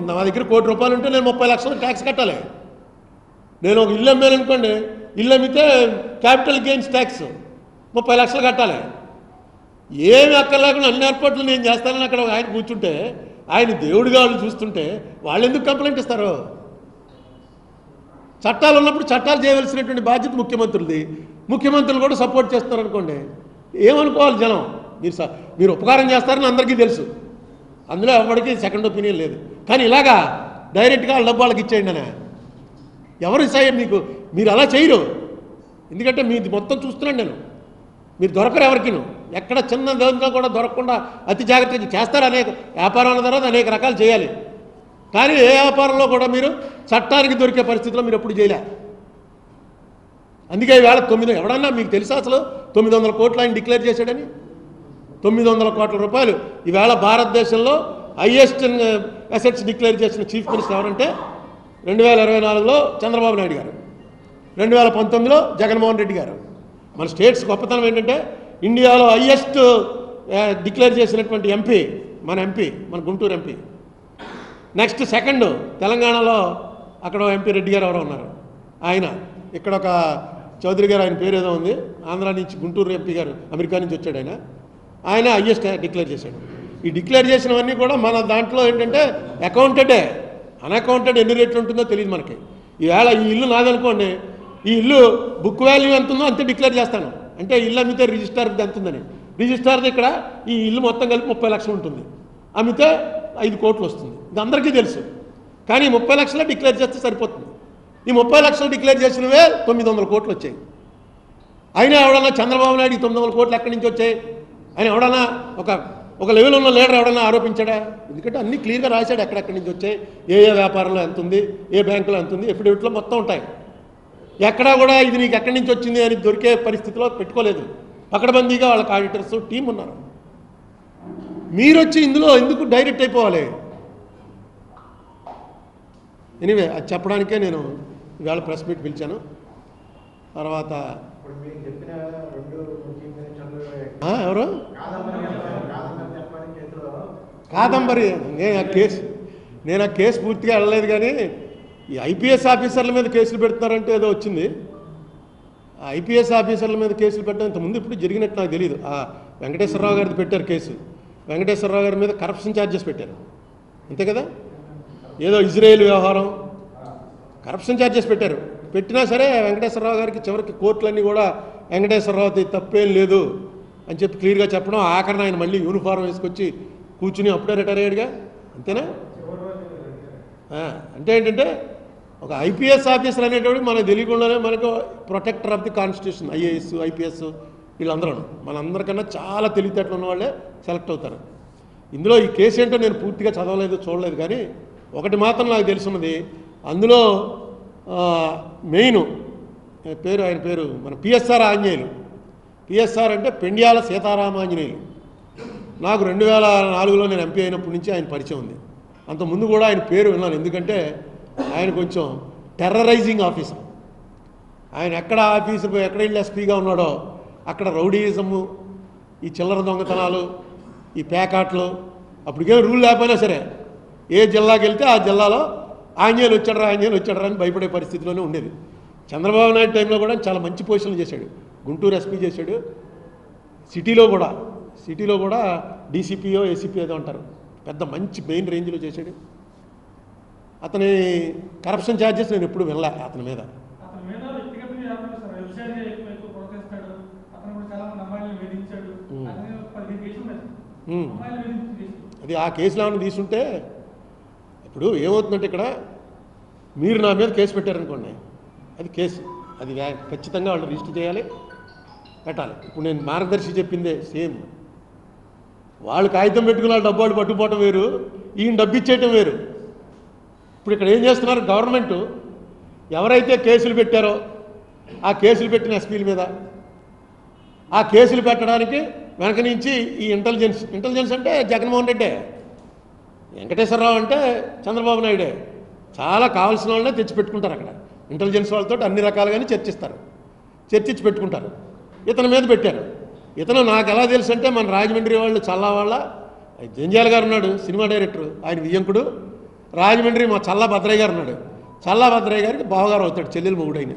నా దగ్గర ₹1 కోటి ఉంటే నేను 30 లక్షలు ట్యాక్స్ కట్టాలి. నేను ఒక ఇల్లు అమ్మాను అనుకోండి, ఇల్లు అమ్మితే క్యాపిటల్ గెయిన్స్ ట్యాక్స్ 30 లక్షలు కట్టాలి. ఏమి అక్కర్లేకుండా అన్ని ఏర్పాట్లు నేను చేస్తానని అక్కడ ఆయన కూర్చుంటే, ఆయన దేవుడిగా వాళ్ళు చూస్తుంటే వాళ్ళు ఎందుకు కంప్లైంట్ ఇస్తారు? చట్టాలు ఉన్నప్పుడు చట్టాలు చేయవలసినటువంటి బాధ్యత ముఖ్యమంత్రులది. ముఖ్యమంత్రులు కూడా సపోర్ట్ చేస్తారు అనుకోండి, ఏమనుకోవాలి జనం? మీరు ఉపకారం చేస్తారని అందరికీ తెలుసు, అందులో ఎవరికి సెకండ్ ఒపీనియన్ లేదు. కానీ ఇలాగా డైరెక్ట్గా వాళ్ళ డబ్బు వాళ్ళకి ఇచ్చేయండి అనే ఎవరు సాయం మీకు? మీరు అలా చేయరు, ఎందుకంటే మీది మొత్తం చూస్తున్నాను నేను. మీరు దొరకరు ఎవరికిను, ఎక్కడ చిన్న దాంట్లో కూడా దొరకకుండా అతి జాగ్రత్తగా చేస్తారు. అనేక వ్యాపారాల తర్వాత అనేక రకాలు చేయాలి, కానీ ఏ వ్యాపారంలో కూడా మీరు చట్టానికి దొరికే పరిస్థితిలో మీరు ఎప్పుడు చేయలే. అందుకే ఈవేళ 9 ఎవడన్నా మీకు తెలుసా అసలు 900 కోట్లు ఆయన డిక్లేర్ చేశాడని? 900 కోట్ల రూపాయలు ఈవేళ భారతదేశంలో హైయెస్ట్ అసెట్స్ డిక్లేర్ చేసిన చీఫ్ మినిస్టర్ ఎవరంటే 2024లో చంద్రబాబు నాయుడు గారు, 2019లో జగన్మోహన్ రెడ్డి గారు. మన స్టేట్స్ గొప్పతనం ఏంటంటే ఇండియాలో హైయెస్ట్ డిక్లేర్ చేసినటువంటి ఎంపీ మన గుంటూరు ఎంపీ. నెక్స్ట్ సెకండ్ తెలంగాణలో అక్కడ ఎంపీ రెడ్డి గారు ఎవరో ఉన్నారు, ఆయన. ఇక్కడ ఒక చౌదరి గారు, ఆయన పేరు ఏదో ఉంది, ఆంధ్ర నుంచి గుంటూరు ఎంపీ గారు, అమెరికా నుంచి వచ్చాడు ఆయన హైయెస్ట్ డిక్లేర్ చేశాడు. ఈ డిక్లేర్ చేసినవన్నీ కూడా మన దాంట్లో ఏంటంటే అకౌంటెడే. అన్అకౌంటెడ్ ఎన్ని రేట్లు ఉంటుందో తెలియదు మనకి. ఈవేళ ఈ ఇల్లు నాదనుకోండి, ఈ ఇల్లు బుక్ వాల్యూ ఎంత ఉందో అంతే డిక్లేర్ చేస్తాను. అంటే ఇల్లు అమ్మితే రిజిస్టార్ది ఎంత ఉందని, రిజిస్టార్ది ఇక్కడ ఈ ఇల్లు మొత్తం కలిపి 30 లక్షలు ఉంటుంది, అమ్మితే 5 కోట్లు వస్తుంది. ఇది అందరికీ తెలుసు. కానీ 30 లక్షలు డిక్లేర్ చేస్తే సరిపోతుంది. ఈ 30 లక్షలు డిక్లేర్ చేసినవే 900 కోట్లు వచ్చాయి. అయినా ఎవడన్నా చంద్రబాబు నాయుడు 900 కోట్లు ఎక్కడి నుంచి వచ్చాయి ఆయన ఎవడన్నా ఒక లెవెల్ ఉన్న లీడర్ ఎవడన్నా ఆరోపించాడా? ఎందుకంటే అన్నీ క్లియర్గా రాశాడు, ఎక్కడెక్కడి నుంచి వచ్చాయి, ఏ వ్యాపారంలో ఎంత ఉంది, ఏ బ్యాంకులో ఎంత ఉంది, ఎఫిడవిట్లో మొత్తం ఉంటాయి. ఎక్కడా కూడా ఇది నీకు ఎక్కడి నుంచి వచ్చింది అని దొరికే పరిస్థితిలో పెట్టుకోలేదు. పకడ్బందీగా వాళ్ళకి ఆడిటర్స్ టీం ఉన్నారు. మీరు వచ్చి ఇందులో ఎందుకు డైరెక్ట్ అయిపోవాలి? ఎనీవే, అది చెప్పడానికే నేను ఇవాళ ప్రెస్ మీట్ పిలిచాను. తర్వాత ఎవరు కాదంబరి, నేను ఆ కేసు పూర్తిగా వెళ్ళలేదు. కానీ ఈ ఐపీఎస్ ఆఫీసర్ల మీద కేసులు పెడుతున్నారంటే ఏదో వచ్చింది. ఆ ఐపీఎస్ ఆఫీసర్ల మీద కేసులు పెట్టడం ఇంతకుముందు ఇప్పుడు జరిగినట్టు నాకు తెలియదు. ఆ వెంకటేశ్వరరావు గారిది పెట్టారు కేసు, వెంకటేశ్వరరావు గారి మీద కరప్షన్ ఛార్జెస్ పెట్టారు, అంతే కదా? ఏదో ఇజ్రాయేల్ వ్యవహారం కరప్షన్ ఛార్జెస్ పెట్టారు. పెట్టినా సరే వెంకటేశ్వరరావు గారికి చివరికి కోర్టులన్నీ కూడా వెంకటేశ్వరరావు తప్పేం లేదు అని చెప్పి క్లియర్గా చెప్పడం, ఆఖరణ ఆయన మళ్ళీ యూనిఫారం వేసుకొచ్చి కూర్చుని అప్పుడే రిటైర్ అయ్యాడుగా, అంతేనా? అంటే ఏంటంటే ఒక ఐపీఎస్ ఆఫీసర్ అనేటప్పుడు మనకు తెలియకుండానే మనకు protector of the constitution, IAS IPS వీళ్ళందరూ మనందరికన్నా చాలా తెలివితేటలు ఉన్న వాళ్ళే సెలెక్ట్ అవుతారు. ఇందులో ఈ కేసు ఏంటో నేను పూర్తిగా చదవలేదు, చూడలేదు. కానీ ఒకటి మాత్రం నాకు తెలుసున్నది, అందులో మెయిన్ ఆయన పేరు మన పిఎస్ఆర్ ఆంజనేయులు. పిఎస్ఆర్ అంటే పెండ్యాల సీతారామాంజనేయులు. నాకు 2004లో నేను ఎంపీ అయినప్పటి నుంచి ఆయన పరిచయం ఉంది. అంతకుముందు కూడా ఆయన పేరు విన్నాను, ఎందుకంటే ఆయన కొంచెం టెర్రరైజింగ్ ఆఫీసర్. ఆయన ఎక్కడ ఆఫీసర్ ఎక్కడ వెళ్ళి ఎస్పీగా ఉన్నాడో అక్కడ రౌడీయిజము, ఈ చిల్లర దొంగతనాలు, ఈ పేకాట్లు, అప్పటికేం రూల్ లేకపోయినా సరే ఏ జిల్లాకి వెళ్తే ఆ జిల్లాలో ఆంజనేయులు వచ్చాడరా అని భయపడే పరిస్థితిలోనే ఉండేది. చంద్రబాబు నాయుడు టైంలో కూడా చాలా మంచి పొజిషన్లు చేశాడు. గుంటూరు ఎస్పీ చేశాడు, సిటీలో కూడా డీసీపీఓ ఏసీపీ ఏదో అంటారు, పెద్ద మంచి మెయిన్ రేంజ్లో చేశాడు. అతని కరప్షన్ ఛార్జెస్ నేను ఎప్పుడు వినలే అతని మీద. అది ఆ కేసులో ఏమైనా తీసుంటే, ఇప్పుడు ఏమవుతుందంటే ఇక్కడ మీరు నా మీద కేసు పెట్టారనుకోండి, అది కేసు, అది ఖచ్చితంగా వాళ్ళు రిజిస్టర్ చేయాలి, పెట్టాలి. ఇప్పుడు నేను మార్గదర్శి చెప్పిందే సేమ్. వాళ్ళు కాగితం పెట్టుకున్న వాళ్ళు డబ్బాలు పట్టుకుపోవటం వేరు, ఈయన డబ్బు ఇచ్చేయటం వేరు. ఇప్పుడు ఇక్కడ ఏం చేస్తున్నారు, గవర్నమెంట్ ఎవరైతే కేసులు పెట్టారో ఆ కేసులు పెట్టిన ఎస్పీల మీద ఆ కేసులు పెట్టడానికి వెనక నుంచి ఈ ఇంటెలిజెన్స్ అంటే జగన్మోహన్ రెడ్డే, వెంకటేశ్వరరావు అంటే చంద్రబాబు నాయుడే. చాలా కావాల్సిన వాళ్ళనే తెచ్చిపెట్టుకుంటారు అక్కడ. ఇంటెలిజెన్స్ వాళ్ళతో అన్ని రకాలుగానే చర్చించి పెట్టుకుంటారు. ఇతని మీద పెట్టారు. ఇతను నాకు ఎలా తెలుసు అంటే, మన రాజమండ్రి వాళ్ళు చల్లా వాళ్ళ జంజాల గారు ఉన్నాడు, సినిమా డైరెక్టర్, ఆయన వియ్యంకుడు. రాజమండ్రి మా చల్లా భద్రయ్య గారు ఉన్నాడు, చల్లాభద్రయ్య గారికి బావగారు అవుతాడు, చెల్లెలు మొగుడైన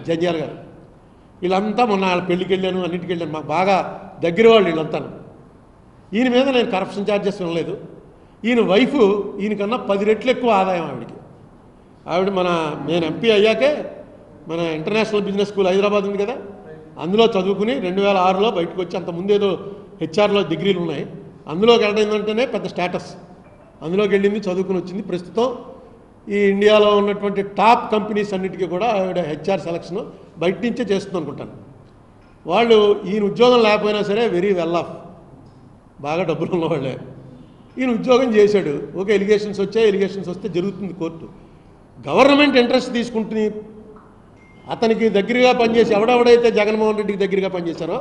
జంజాల గారు. వీళ్ళంతా మొన్న వాళ్ళ పెళ్ళికి వెళ్ళాను, అన్నింటికి వెళ్ళాను, మాకు బాగా దగ్గర వాళ్ళు వీళ్ళంతా. ఈయన మీద నేను కరప్షన్ ఛార్జెస్ వినలేదు. ఈయన వైఫ్ ఈయనకన్నా 10 రెట్లు ఎక్కువ ఆదాయం ఆవిడకి. ఆవిడ నేను ఎంపీ అయ్యాకే మన ఇంటర్నేషనల్ బిజినెస్ స్కూల్ హైదరాబాద్ ఉంది కదా, అందులో చదువుకుని 2006లో బయటకు వచ్చి, అంతకుముందు ఏదో హెచ్ఆర్లో డిగ్రీలు ఉన్నాయి, అందులోకి వెళ్ళడం ఏంటంటేనే పెద్ద స్టేటస్. అందులోకి వెళ్ళింది, చదువుకుని వచ్చింది. ప్రస్తుతం ఈ ఇండియాలో ఉన్నటువంటి టాప్ కంపెనీస్ అన్నిటికీ కూడా ఆవిడ హెచ్ఆర్ సెలక్షన్ బయట నుంచే చేస్తుంది అనుకుంటాను. వాళ్ళు ఈయన ఉద్యోగం లేకపోయినా సరే వెరీ వెల్ ఆఫ్, బాగా డబ్బులు ఉన్నవాళ్ళే. ఈయన ఉద్యోగం చేశాడు, ఓకే, ఎలిగేషన్స్ వచ్చాయి, ఎలిగేషన్స్ వస్తే జరుగుతుంది కోర్టు. గవర్నమెంట్ ఇంట్రెస్ట్ తీసుకుంటుంది. అతనికి దగ్గరగా పనిచేసి ఎవడెవడైతే జగన్మోహన్ రెడ్డికి దగ్గరగా పనిచేశారో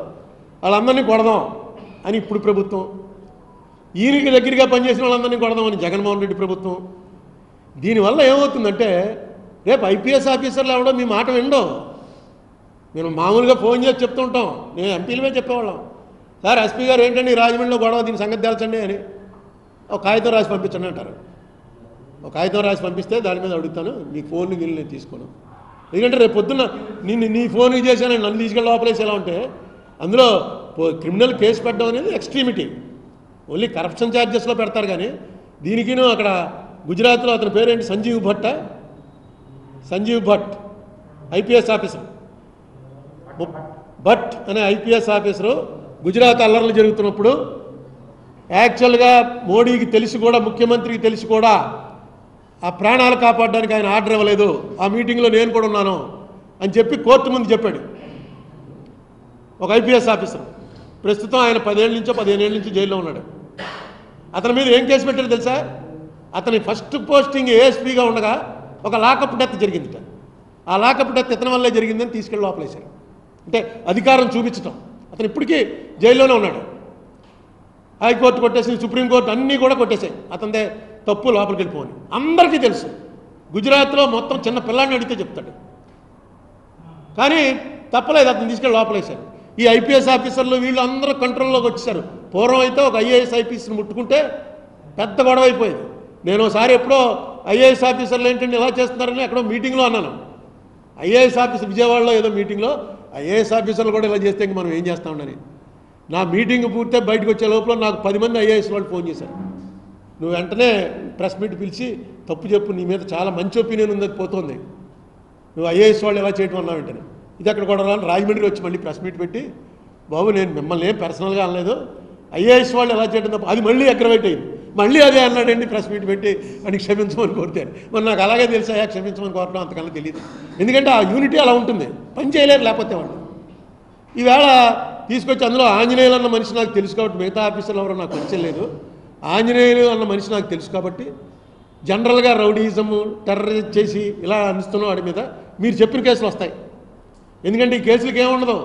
వాళ్ళందరినీ కొడదాం అని ఇప్పుడు ప్రభుత్వం, ఈయనకి దగ్గరగా పనిచేసిన వాళ్ళందరినీ కొడదామని జగన్మోహన్ రెడ్డి ప్రభుత్వం. దీనివల్ల ఏమవుతుందంటే రేపు ఐపీఎస్ ఆఫీసర్లు ఎవడో మీ మాట వినడం. మేము మామూలుగా ఫోన్ చేసి చెప్తూ ఉంటాం, నేను ఎంపీలమే చెప్పేవాళ్ళం, సార్ ఎస్పీ గారు ఏంటండి రాజమండ్రిలో గొడవ, దీని సంగతి తేల్చండి అని. ఒక కాగితం రాసి పంపించండి అంటారు. ఒక కాగితం రాసి పంపిస్తే దాని మీద అడుగుతాను, మీ ఫోన్కి వెళ్ళి నేను తీసుకోను. ఎందుకంటే రేపు పొద్దున్న నీ ఫోన్కి చేశాను, నన్ను తీసుకెళ్ళి లోపలేసి ఎలా ఉంటే అందులో క్రిమినల్ కేసు పెట్టడం అనేది ఎక్స్ట్రీమిటీ. ఓన్లీ కరప్షన్ ఛార్జెస్లో పెడతారు కానీ దీనికిను అక్కడ గుజరాత్లో అతని పేరేంటి, సంజీవ్ భట్ ఐపీఎస్ ఆఫీసర్, భట్ అనే ఐపీఎస్ ఆఫీసరు గుజరాత్ అల్లర్లు జరుగుతున్నప్పుడు యాక్చువల్గా మోడీకి తెలిసి కూడా, ముఖ్యమంత్రికి తెలిసి కూడా ఆ ప్రాణాలు కాపాడడానికి ఆయన ఆర్డర్ ఇవ్వలేదు, ఆ మీటింగ్లో నేను కూడా ఉన్నాను అని చెప్పి కోర్టు ముందు చెప్పాడు ఒక ఐపీఎస్ ఆఫీసర్. ప్రస్తుతం ఆయన 10 ఏళ్ళ నుంచో 15 ఏళ్ళ నుంచి జైల్లో ఉన్నాడు. అతని మీద ఏం కేసు పెట్టారు తెలుసా? అతని ఫస్ట్ పోస్టింగ్ ఏఎస్పీగా ఉండగా ఒక లాకప్ డెత్ జరిగిందిట. ఆ లాకప్ డెత్ ఇతని వల్లే జరిగిందని తీసుకెళ్ళి లోపలేశారు. అంటే అధికారం చూపించటం. అతను ఇప్పటికీ జైల్లోనే ఉన్నాడు. హైకోర్టు కొట్టేసి, సుప్రీంకోర్టు అన్నీ కూడా కొట్టేశాయి, అతనిదే తప్పు, లోపలికి వెళ్ళిపోని అందరికీ తెలుసు. గుజరాత్లో మొత్తం చిన్న పిల్లాడిని అడిగితే చెప్తాడు. కానీ తప్పలేదు, అతను తీసుకెళ్ళి లోపలేశారు. ఈ ఐపీఎస్ ఆఫీసర్లు వీళ్ళు అందరూ కంట్రోల్లోకి వచ్చేసారు. పూర్వం అయితే ఒక ఐఏఎస్ ఐపీఎస్ని ముట్టుకుంటే పెద్ద గొడవ అయిపోయింది. నేను ఒకసారి ఎప్పుడో ఐఏఎస్ ఆఫీసర్లు ఏంటంటే ఇలా చేస్తున్నారని ఎక్కడో మీటింగ్లో అన్నాను. ఐఏఎస్ ఆఫీసర్ విజయవాడలో ఏదో మీటింగ్లో ఐఏఎస్ ఆఫీసర్లు కూడా ఇలా చేస్తే ఇంక మనం ఏం చేస్తామని. నా మీటింగ్ పూర్తి బయటకు వచ్చే లోపల నాకు 10 మంది ఐఏఎస్ వాళ్ళు ఫోన్ చేశారు. నువ్వు వెంటనే ప్రెస్ మీట్ పిలిచి తప్పు చెప్పు, నీ మీద చాలా మంచి ఒపీనియన్ ఉందని పోతుంది, నువ్వు ఐఏఎస్ వాళ్ళు ఎలా చేయటం అన్నావు వెంటనే. ఇది అక్కడ కూడా రాజమండ్రి వచ్చి మళ్ళీ ప్రెస్ మీట్ పెట్టి, బాబు నేను మిమ్మల్ని ఏం పర్సనల్గా అనలేదు, ఐఏఎస్ వాళ్ళు ఎలా చేయడం తప్ప, అది మళ్ళీ అగ్రవేట్ అయింది. మళ్ళీ అదే అన్నాడండి ప్రెస్ మీట్ పెట్టి, అని క్షమించమని కోరుతాను. మరి నాకు అలాగే తెలుసా క్షమించమని కోరడం, అంతకన్నా తెలియదు. ఎందుకంటే ఆ యూనిటీ అలా ఉంటుంది, పని చేయలేరు లేకపోతే వాళ్ళు. ఈవేళ తీసుకొచ్చి అందులో ఆంజనేయులు అన్న మనిషి నాకు తెలుసు కాబట్టి, మిగతా ఆఫీసర్లు ఎవరో నాకు పరిచయం లేదు, ఆంజనేయులు అన్న మనిషి నాకు తెలుసు కాబట్టి జనరల్గా రౌడీజము, టెర్రరిజం చేసి ఇలా అనిస్తున్న వాడి మీద మీరు చెప్పిన కేసులు వస్తాయి. ఎందుకంటే ఈ కేసులకి ఏముండదు,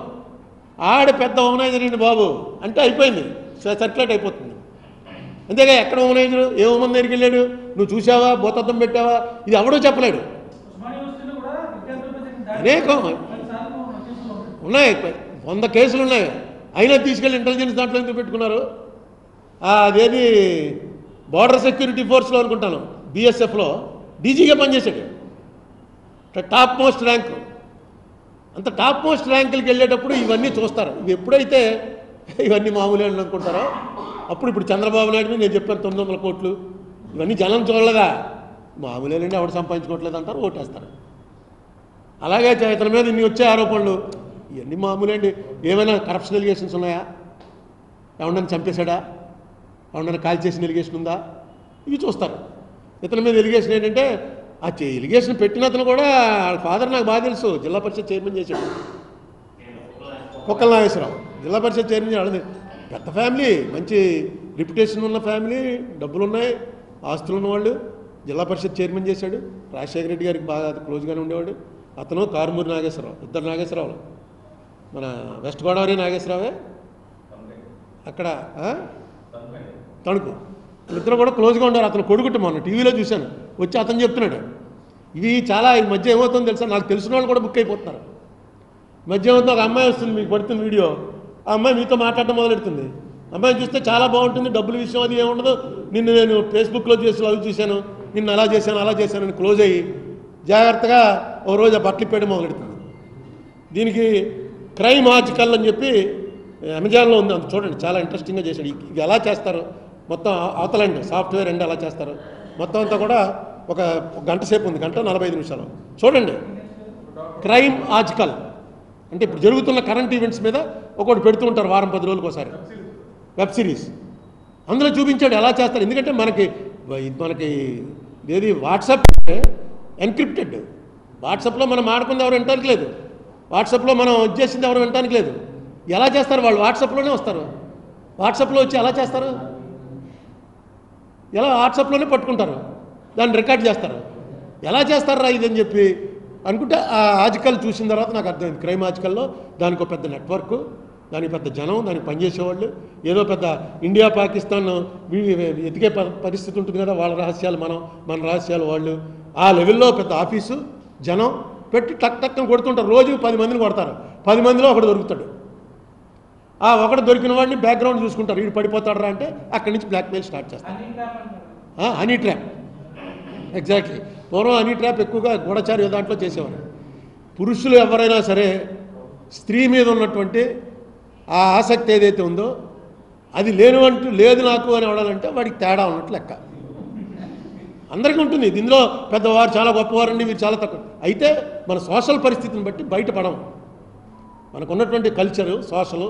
ఆడ పెద్ద ఓమనైజర్ బాబు అంటే అయిపోయింది, సర్క్యులేట్ అయిపోతుంది. అంతేగా ఎక్కడ ఓమనైజరు, ఏ ఓమన్ దగ్గరికి వెళ్ళాడు, నువ్వు చూసావా, భూతద్దం పెట్టావా, ఇది ఎవడో చెప్పలేడు. అనేకం ఉన్నాయి, 100 కేసులు ఉన్నాయి. అయినా తీసుకెళ్ళి ఇంటెలిజెన్స్ దాంట్లో ఎందుకు పెట్టుకున్నారు? అదేది బార్డర్ సెక్యూరిటీ ఫోర్స్లో అనుకుంటాను, బీఎస్ఎఫ్లో డీజీగా పనిచేశాడు. Top most rank. అంత టాప్ మోస్ట్ ర్యాంకులకి వెళ్ళేటప్పుడు ఇవన్నీ చూస్తారు. ఇవి ఎప్పుడైతే ఇవన్నీ మామూలు అని అనుకుంటారో అప్పుడు ఇప్పుడు చంద్రబాబు నాయుడు మీద నేను చెప్పాను 900 కోట్లు, ఇవన్నీ జనం చూడలేదా, మామూలేనండి ఎవడు సంపాదించుకోవట్లేదు అంటారు, ఓటేస్తారు. అలాగే ఇతని మీద ఇన్ని వచ్చే ఆరోపణలు ఇవన్నీ మామూలేండి. ఏమైనా కరప్షన్ ఎలిగేషన్స్ ఉన్నాయా, ఎవడన్నా చంపేశాడా, ఎవడన్నా కాల్ చేసిన ఎలిగేషన్ ఉందా, ఇవి చూస్తారు. ఇతని మీద ఎలిగేషన్ ఏంటంటే, ఆ ఎలిగేషన్ పెట్టిన అతను కూడా వాళ్ళ ఫాదర్ నాకు బాగా తెలుసు, జిల్లా పరిషత్ చైర్మన్ చేశాడు, కుక్కల నాగేశ్వరరావు. జిల్లా పరిషత్ చైర్మన్ వాళ్ళది పెద్ద ఫ్యామిలీ, మంచి రిప్యుటేషన్ ఉన్న ఫ్యామిలీ, డబ్బులు ఉన్నాయి, ఆస్తులు ఉన్నవాళ్ళు. జిల్లా పరిషత్ చైర్మన్ చేశాడు. రాజశేఖర రెడ్డి గారికి బాగా క్లోజ్గానే ఉండేవాడు. అతను కారుమూరి నాగేశ్వరరావు, ఇద్దరు నాగేశ్వరరావులు. మన వెస్ట్ గోదావరి నాగేశ్వరరావే అక్కడ తణుకు, ఇద్దరు కూడా క్లోజ్గా ఉండేవారు. అతను కొడుకుట మొన్న టీవీలో చూశాను, వచ్చి అతను చెప్తున్నాడు. ఇవి చాలా ఈ మధ్య ఏమవుతుందో తెలుసా, నాకు తెలిసిన వాళ్ళు కూడా బుక్ అయిపోతున్నారు. మధ్య ఏమవుతుందో ఒక అమ్మాయి వస్తుంది, మీకు పడుతుంది వీడియో, ఆ అమ్మాయి మీతో మాట్లాడటం మొదలెడుతుంది. అమ్మాయిని చూస్తే చాలా బాగుంటుంది, డబ్బుల విషయం అది ఏముండదు, నిన్ను నేను ఫేస్బుక్లో చూసి అవి చూశాను, నిన్ను అలా చేశాను అని క్లోజ్ అయ్యి జాగ్రత్తగా ఓ రోజు బట్టలు పెట్టడం మొదలెడుతుంది. దీనికి క్రైమ్ ఆర్టికల్ అని చెప్పి అమెజాన్లో ఉంది, అంత చూడండి, చాలా ఇంట్రెస్టింగ్గా చేశాడు. ఇది ఎలా చేస్తారు మొత్తం అవతలండి సాఫ్ట్వేర్ అండి ఎలా చేస్తారు మొత్తం అంతా కూడా ఒక గంట సేపు ఉంది, 1:45 నిమిషాలు చూడండి. క్రైమ్ ఆర్టికల్ అంటే ఇప్పుడు జరుగుతున్న కరెంట్ ఈవెంట్స్ మీద ఒకటి పెడుతూ ఉంటారు వారం 10 రోజులకు ఒకసారి, వెబ్ సిరీస్. అందులో చూపించాడు ఎలా చేస్తారు. ఎందుకంటే మనకి ఏది వాట్సాప్ ఎన్క్రిప్టెడ్, వాట్సాప్లో మనం ఆడుకుంది ఎవరు వినటానికి లేదు, వాట్సాప్లో మనం చేసింది ఎవరు వినటానికి లేదు. ఎలా చేస్తారు వాళ్ళు? వాట్సాప్లోనే వస్తారు, వాట్సాప్లో వచ్చి ఎలా చేస్తారు, ఎలా వాట్సాప్లోనే పట్టుకుంటారు, దాన్ని రికార్డ్ చేస్తారు. ఎలా చేస్తారా ఇదని చెప్పి అనుకుంటే ఆ ఆర్టికల్ చూసిన తర్వాత నాకు అర్థమైంది. క్రైమ్ ఆర్టికల్లో దానికి ఒక పెద్ద నెట్వర్క్, దానికి పెద్ద జనం, దానికి పనిచేసేవాళ్ళు, ఏదో పెద్ద ఇండియా పాకిస్తాన్ ఎతికే పరిస్థితి ఉంటుంది కదా, వాళ్ళ రహస్యాలు మన రహస్యాలు వాళ్ళు, ఆ లెవెల్లో పెద్ద ఆఫీసు జనం పెట్టి టక్ టక్కని కొడుతుంటారు. రోజు 10 మందిని కొడతారు, 10 మందిలో ఒకడు దొరుకుతాడు. ఆ ఒకడు దొరికిన వాడిని బ్యాక్గ్రౌండ్ చూసుకుంటారు, వీడు పడిపోతాడరా అంటే అక్కడి నుంచి బ్లాక్మెయిల్ స్టార్ట్ చేస్తారు. Honey trap, exactly. పూర్వం హనీ ట్రాప్ ఎక్కువగా గూఢచారి దాంట్లో చేసేవారు. పురుషులు ఎవరైనా సరే స్త్రీ మీద ఉన్నటువంటి ఆ ఆసక్తి ఏదైతే ఉందో అది లేదు నాకు అని అవడాలంటే వాడికి తేడా ఉన్నట్టు లెక్క. అందరికీ ఉంటుంది. దీనిలో పెద్దవారు చాలా గొప్పవారండి, వీరు చాలా తక్కువ. అయితే మన సోషల్ పరిస్థితిని బట్టి బయటపడం, మనకు ఉన్నటువంటి కల్చరు సోషల్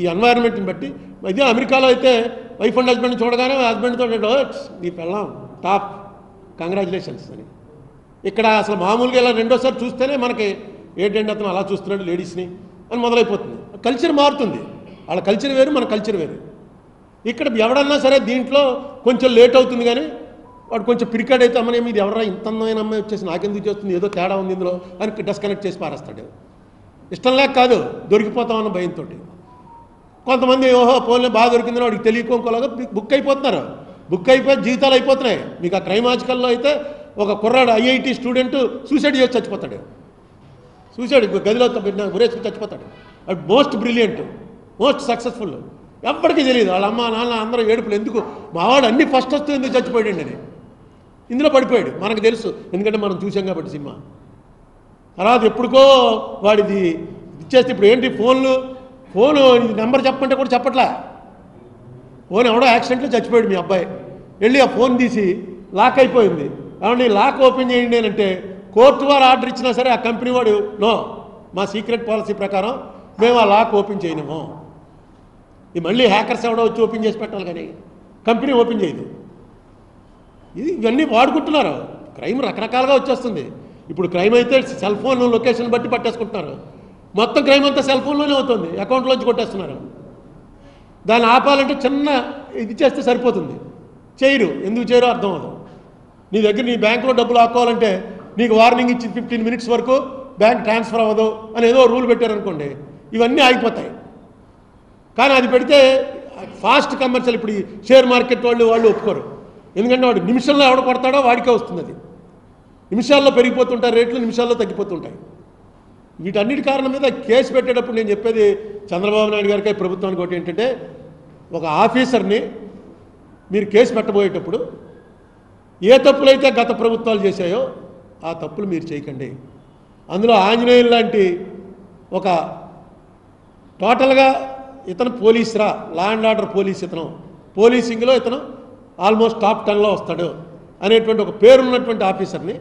ఈ ఎన్వైరన్మెంట్ని బట్టి. ఇదే అమెరికాలో అయితే వైఫ్ అండ్ హస్బెండ్ చూడగానే హస్బెండ్తో నీ పెళ్ళాం టాప్ కంగ్రాచులేషన్స్ అని. ఇక్కడ అసలు మామూలుగా ఇలా రెండోసారి చూస్తేనే మనకి ఏంటంటే అతను అలా చూస్తున్నాడు లేడీస్ని అని మొదలైపోతుంది. కల్చర్ మారుతుంది, వాళ్ళ కల్చర్ వేరు, మన కల్చర్ వేరు. ఇక్కడ ఎవడన్నా సరే దీంట్లో కొంచెం లేట్ అవుతుంది, కానీ వాడు కొంచెం పిరికాడ్ అయితే అమ్మనే మీది ఎవరైనా ఇంత అందమైన అమ్మాయి వచ్చేసి నాకెందుకు చేస్తుంది, ఏదో తేడా ఉంది ఇందులో అని డిస్కనెక్ట్ చేసి పారేస్తాడు. ఇష్టం లేక కాదు, దొరికిపోతామన్న భయంతో. కొంతమంది ఓహో ఫోన్లో బాగా దొరికిందని వాడికి తెలియకోలాగా బుక్ అయిపోతున్నారు, బుక్ అయిపోయి జీవితాలు అయిపోతున్నాయి. మీకు ఆ క్రైమ్ ఆర్టికల్లో అయితే ఒక కుర్రాడు ఐఐటి స్టూడెంట్ సూసైడ్ చేసి చచ్చిపోతాడు, సూసైడ్ గదిలో గురేసుకుని చచ్చిపోతాడు. అది మోస్ట్ బ్రిలియంట్, మోస్ట్ సక్సెస్ఫుల్. ఎప్పటికీ తెలియదు వాళ్ళ అమ్మ నాన్న అందరూ ఏడుపులు, ఎందుకు మావాడు అన్ని ఫస్ట్ వస్తూ ఎందుకు చచ్చిపోయాడు అని. ఇందులో పడిపోయాడు, మనకు తెలుసు, ఎందుకంటే మనం చూసాం కాబట్టి సినిమా. తర్వాత ఎప్పుడుకో వాడిది ఇచ్చేస్తే ఇప్పుడు ఏంటి ఫోను నెంబర్ చెప్పమంటే కూడా చెప్పట్లే. ఫోన్ ఎవడో యాక్సిడెంట్లో చచ్చిపోయాడు మీ అబ్బాయి, వెళ్ళి ఆ ఫోన్ తీసి లాక్ అయిపోయింది, ఏమంటే లాక్ ఓపెన్ చేయండి అని అంటే కోర్టు వారు ఆర్డర్ ఇచ్చినా సరే ఆ కంపెనీ వాడు నో, మా సీక్రెట్ పాలసీ ప్రకారం మేము ఆ లాక్ ఓపెన్ చేయలేము. ఇది మళ్ళీ హ్యాకర్స్ ఎవడో వచ్చి ఓపెన్ చేసి పెట్టాలి, కానీ కంపెనీ ఓపెన్ చేయదు. ఇవన్నీ వాడుకుంటున్నారు. క్రైమ్ రకరకాలుగా వచ్చేస్తుంది. ఇప్పుడు క్రైమ్ అయితే సెల్ ఫోన్ లొకేషన్ బట్టి పట్టేసుకుంటున్నారు. మొత్తం క్రైమ్ అంతా సెల్ ఫోన్లోనే అవుతుంది, అకౌంట్లోంచి కొట్టేస్తున్నారు. దాన్ని ఆపాలంటే చిన్న ఇది చేస్తే సరిపోతుంది, చేయరు. ఎందుకు చేయరో అర్థం అవ్వదు. నీ బ్యాంకులో డబ్బులు ఆపుకోవాలంటే నీకు వార్నింగ్ ఇచ్చి 15 మినిట్స్ వరకు బ్యాంక్ ట్రాన్స్ఫర్ అవ్వదు అని ఏదో రూల్ పెట్టారనుకోండి, ఇవన్నీ ఆగిపోతాయి. కానీ అది పెడితే ఫాస్ట్ కమర్షియల్, ఇప్పుడు ఈ షేర్ మార్కెట్ వాళ్ళు ఒప్పుకోరు. ఎందుకంటే వాడు నిమిషంలో ఎవడ కొడతాడో వాడికే వస్తుంది. అది నిమిషాల్లో పెరిగిపోతుంటాయి రేట్లు, నిమిషాల్లో తగ్గిపోతుంటాయి. వీటన్నిటి కారణం మీద కేసు పెట్టేటప్పుడు నేను చెప్పేది చంద్రబాబు నాయుడు గారికి ప్రభుత్వానికి ఒకటి ఏంటంటే, ఒక ఆఫీసర్ని మీరు కేసు పెట్టబోయేటప్పుడు ఏ తప్పులైతే గత ప్రభుత్వాలు చేశాయో ఆ తప్పులు మీరు చేయకండి. అందులో ఆంజనేయులు లాంటి ఒక టోటల్గా ఇతను పోలీసురా, లా అండ్ ఆర్డర్ పోలీస్, ఇతను పోలీసింగ్లో ఇతను ఆల్మోస్ట్ టాప్ 10లో వస్తాడు అనేటువంటి ఒక పేరున్నటువంటి ఆఫీసర్ని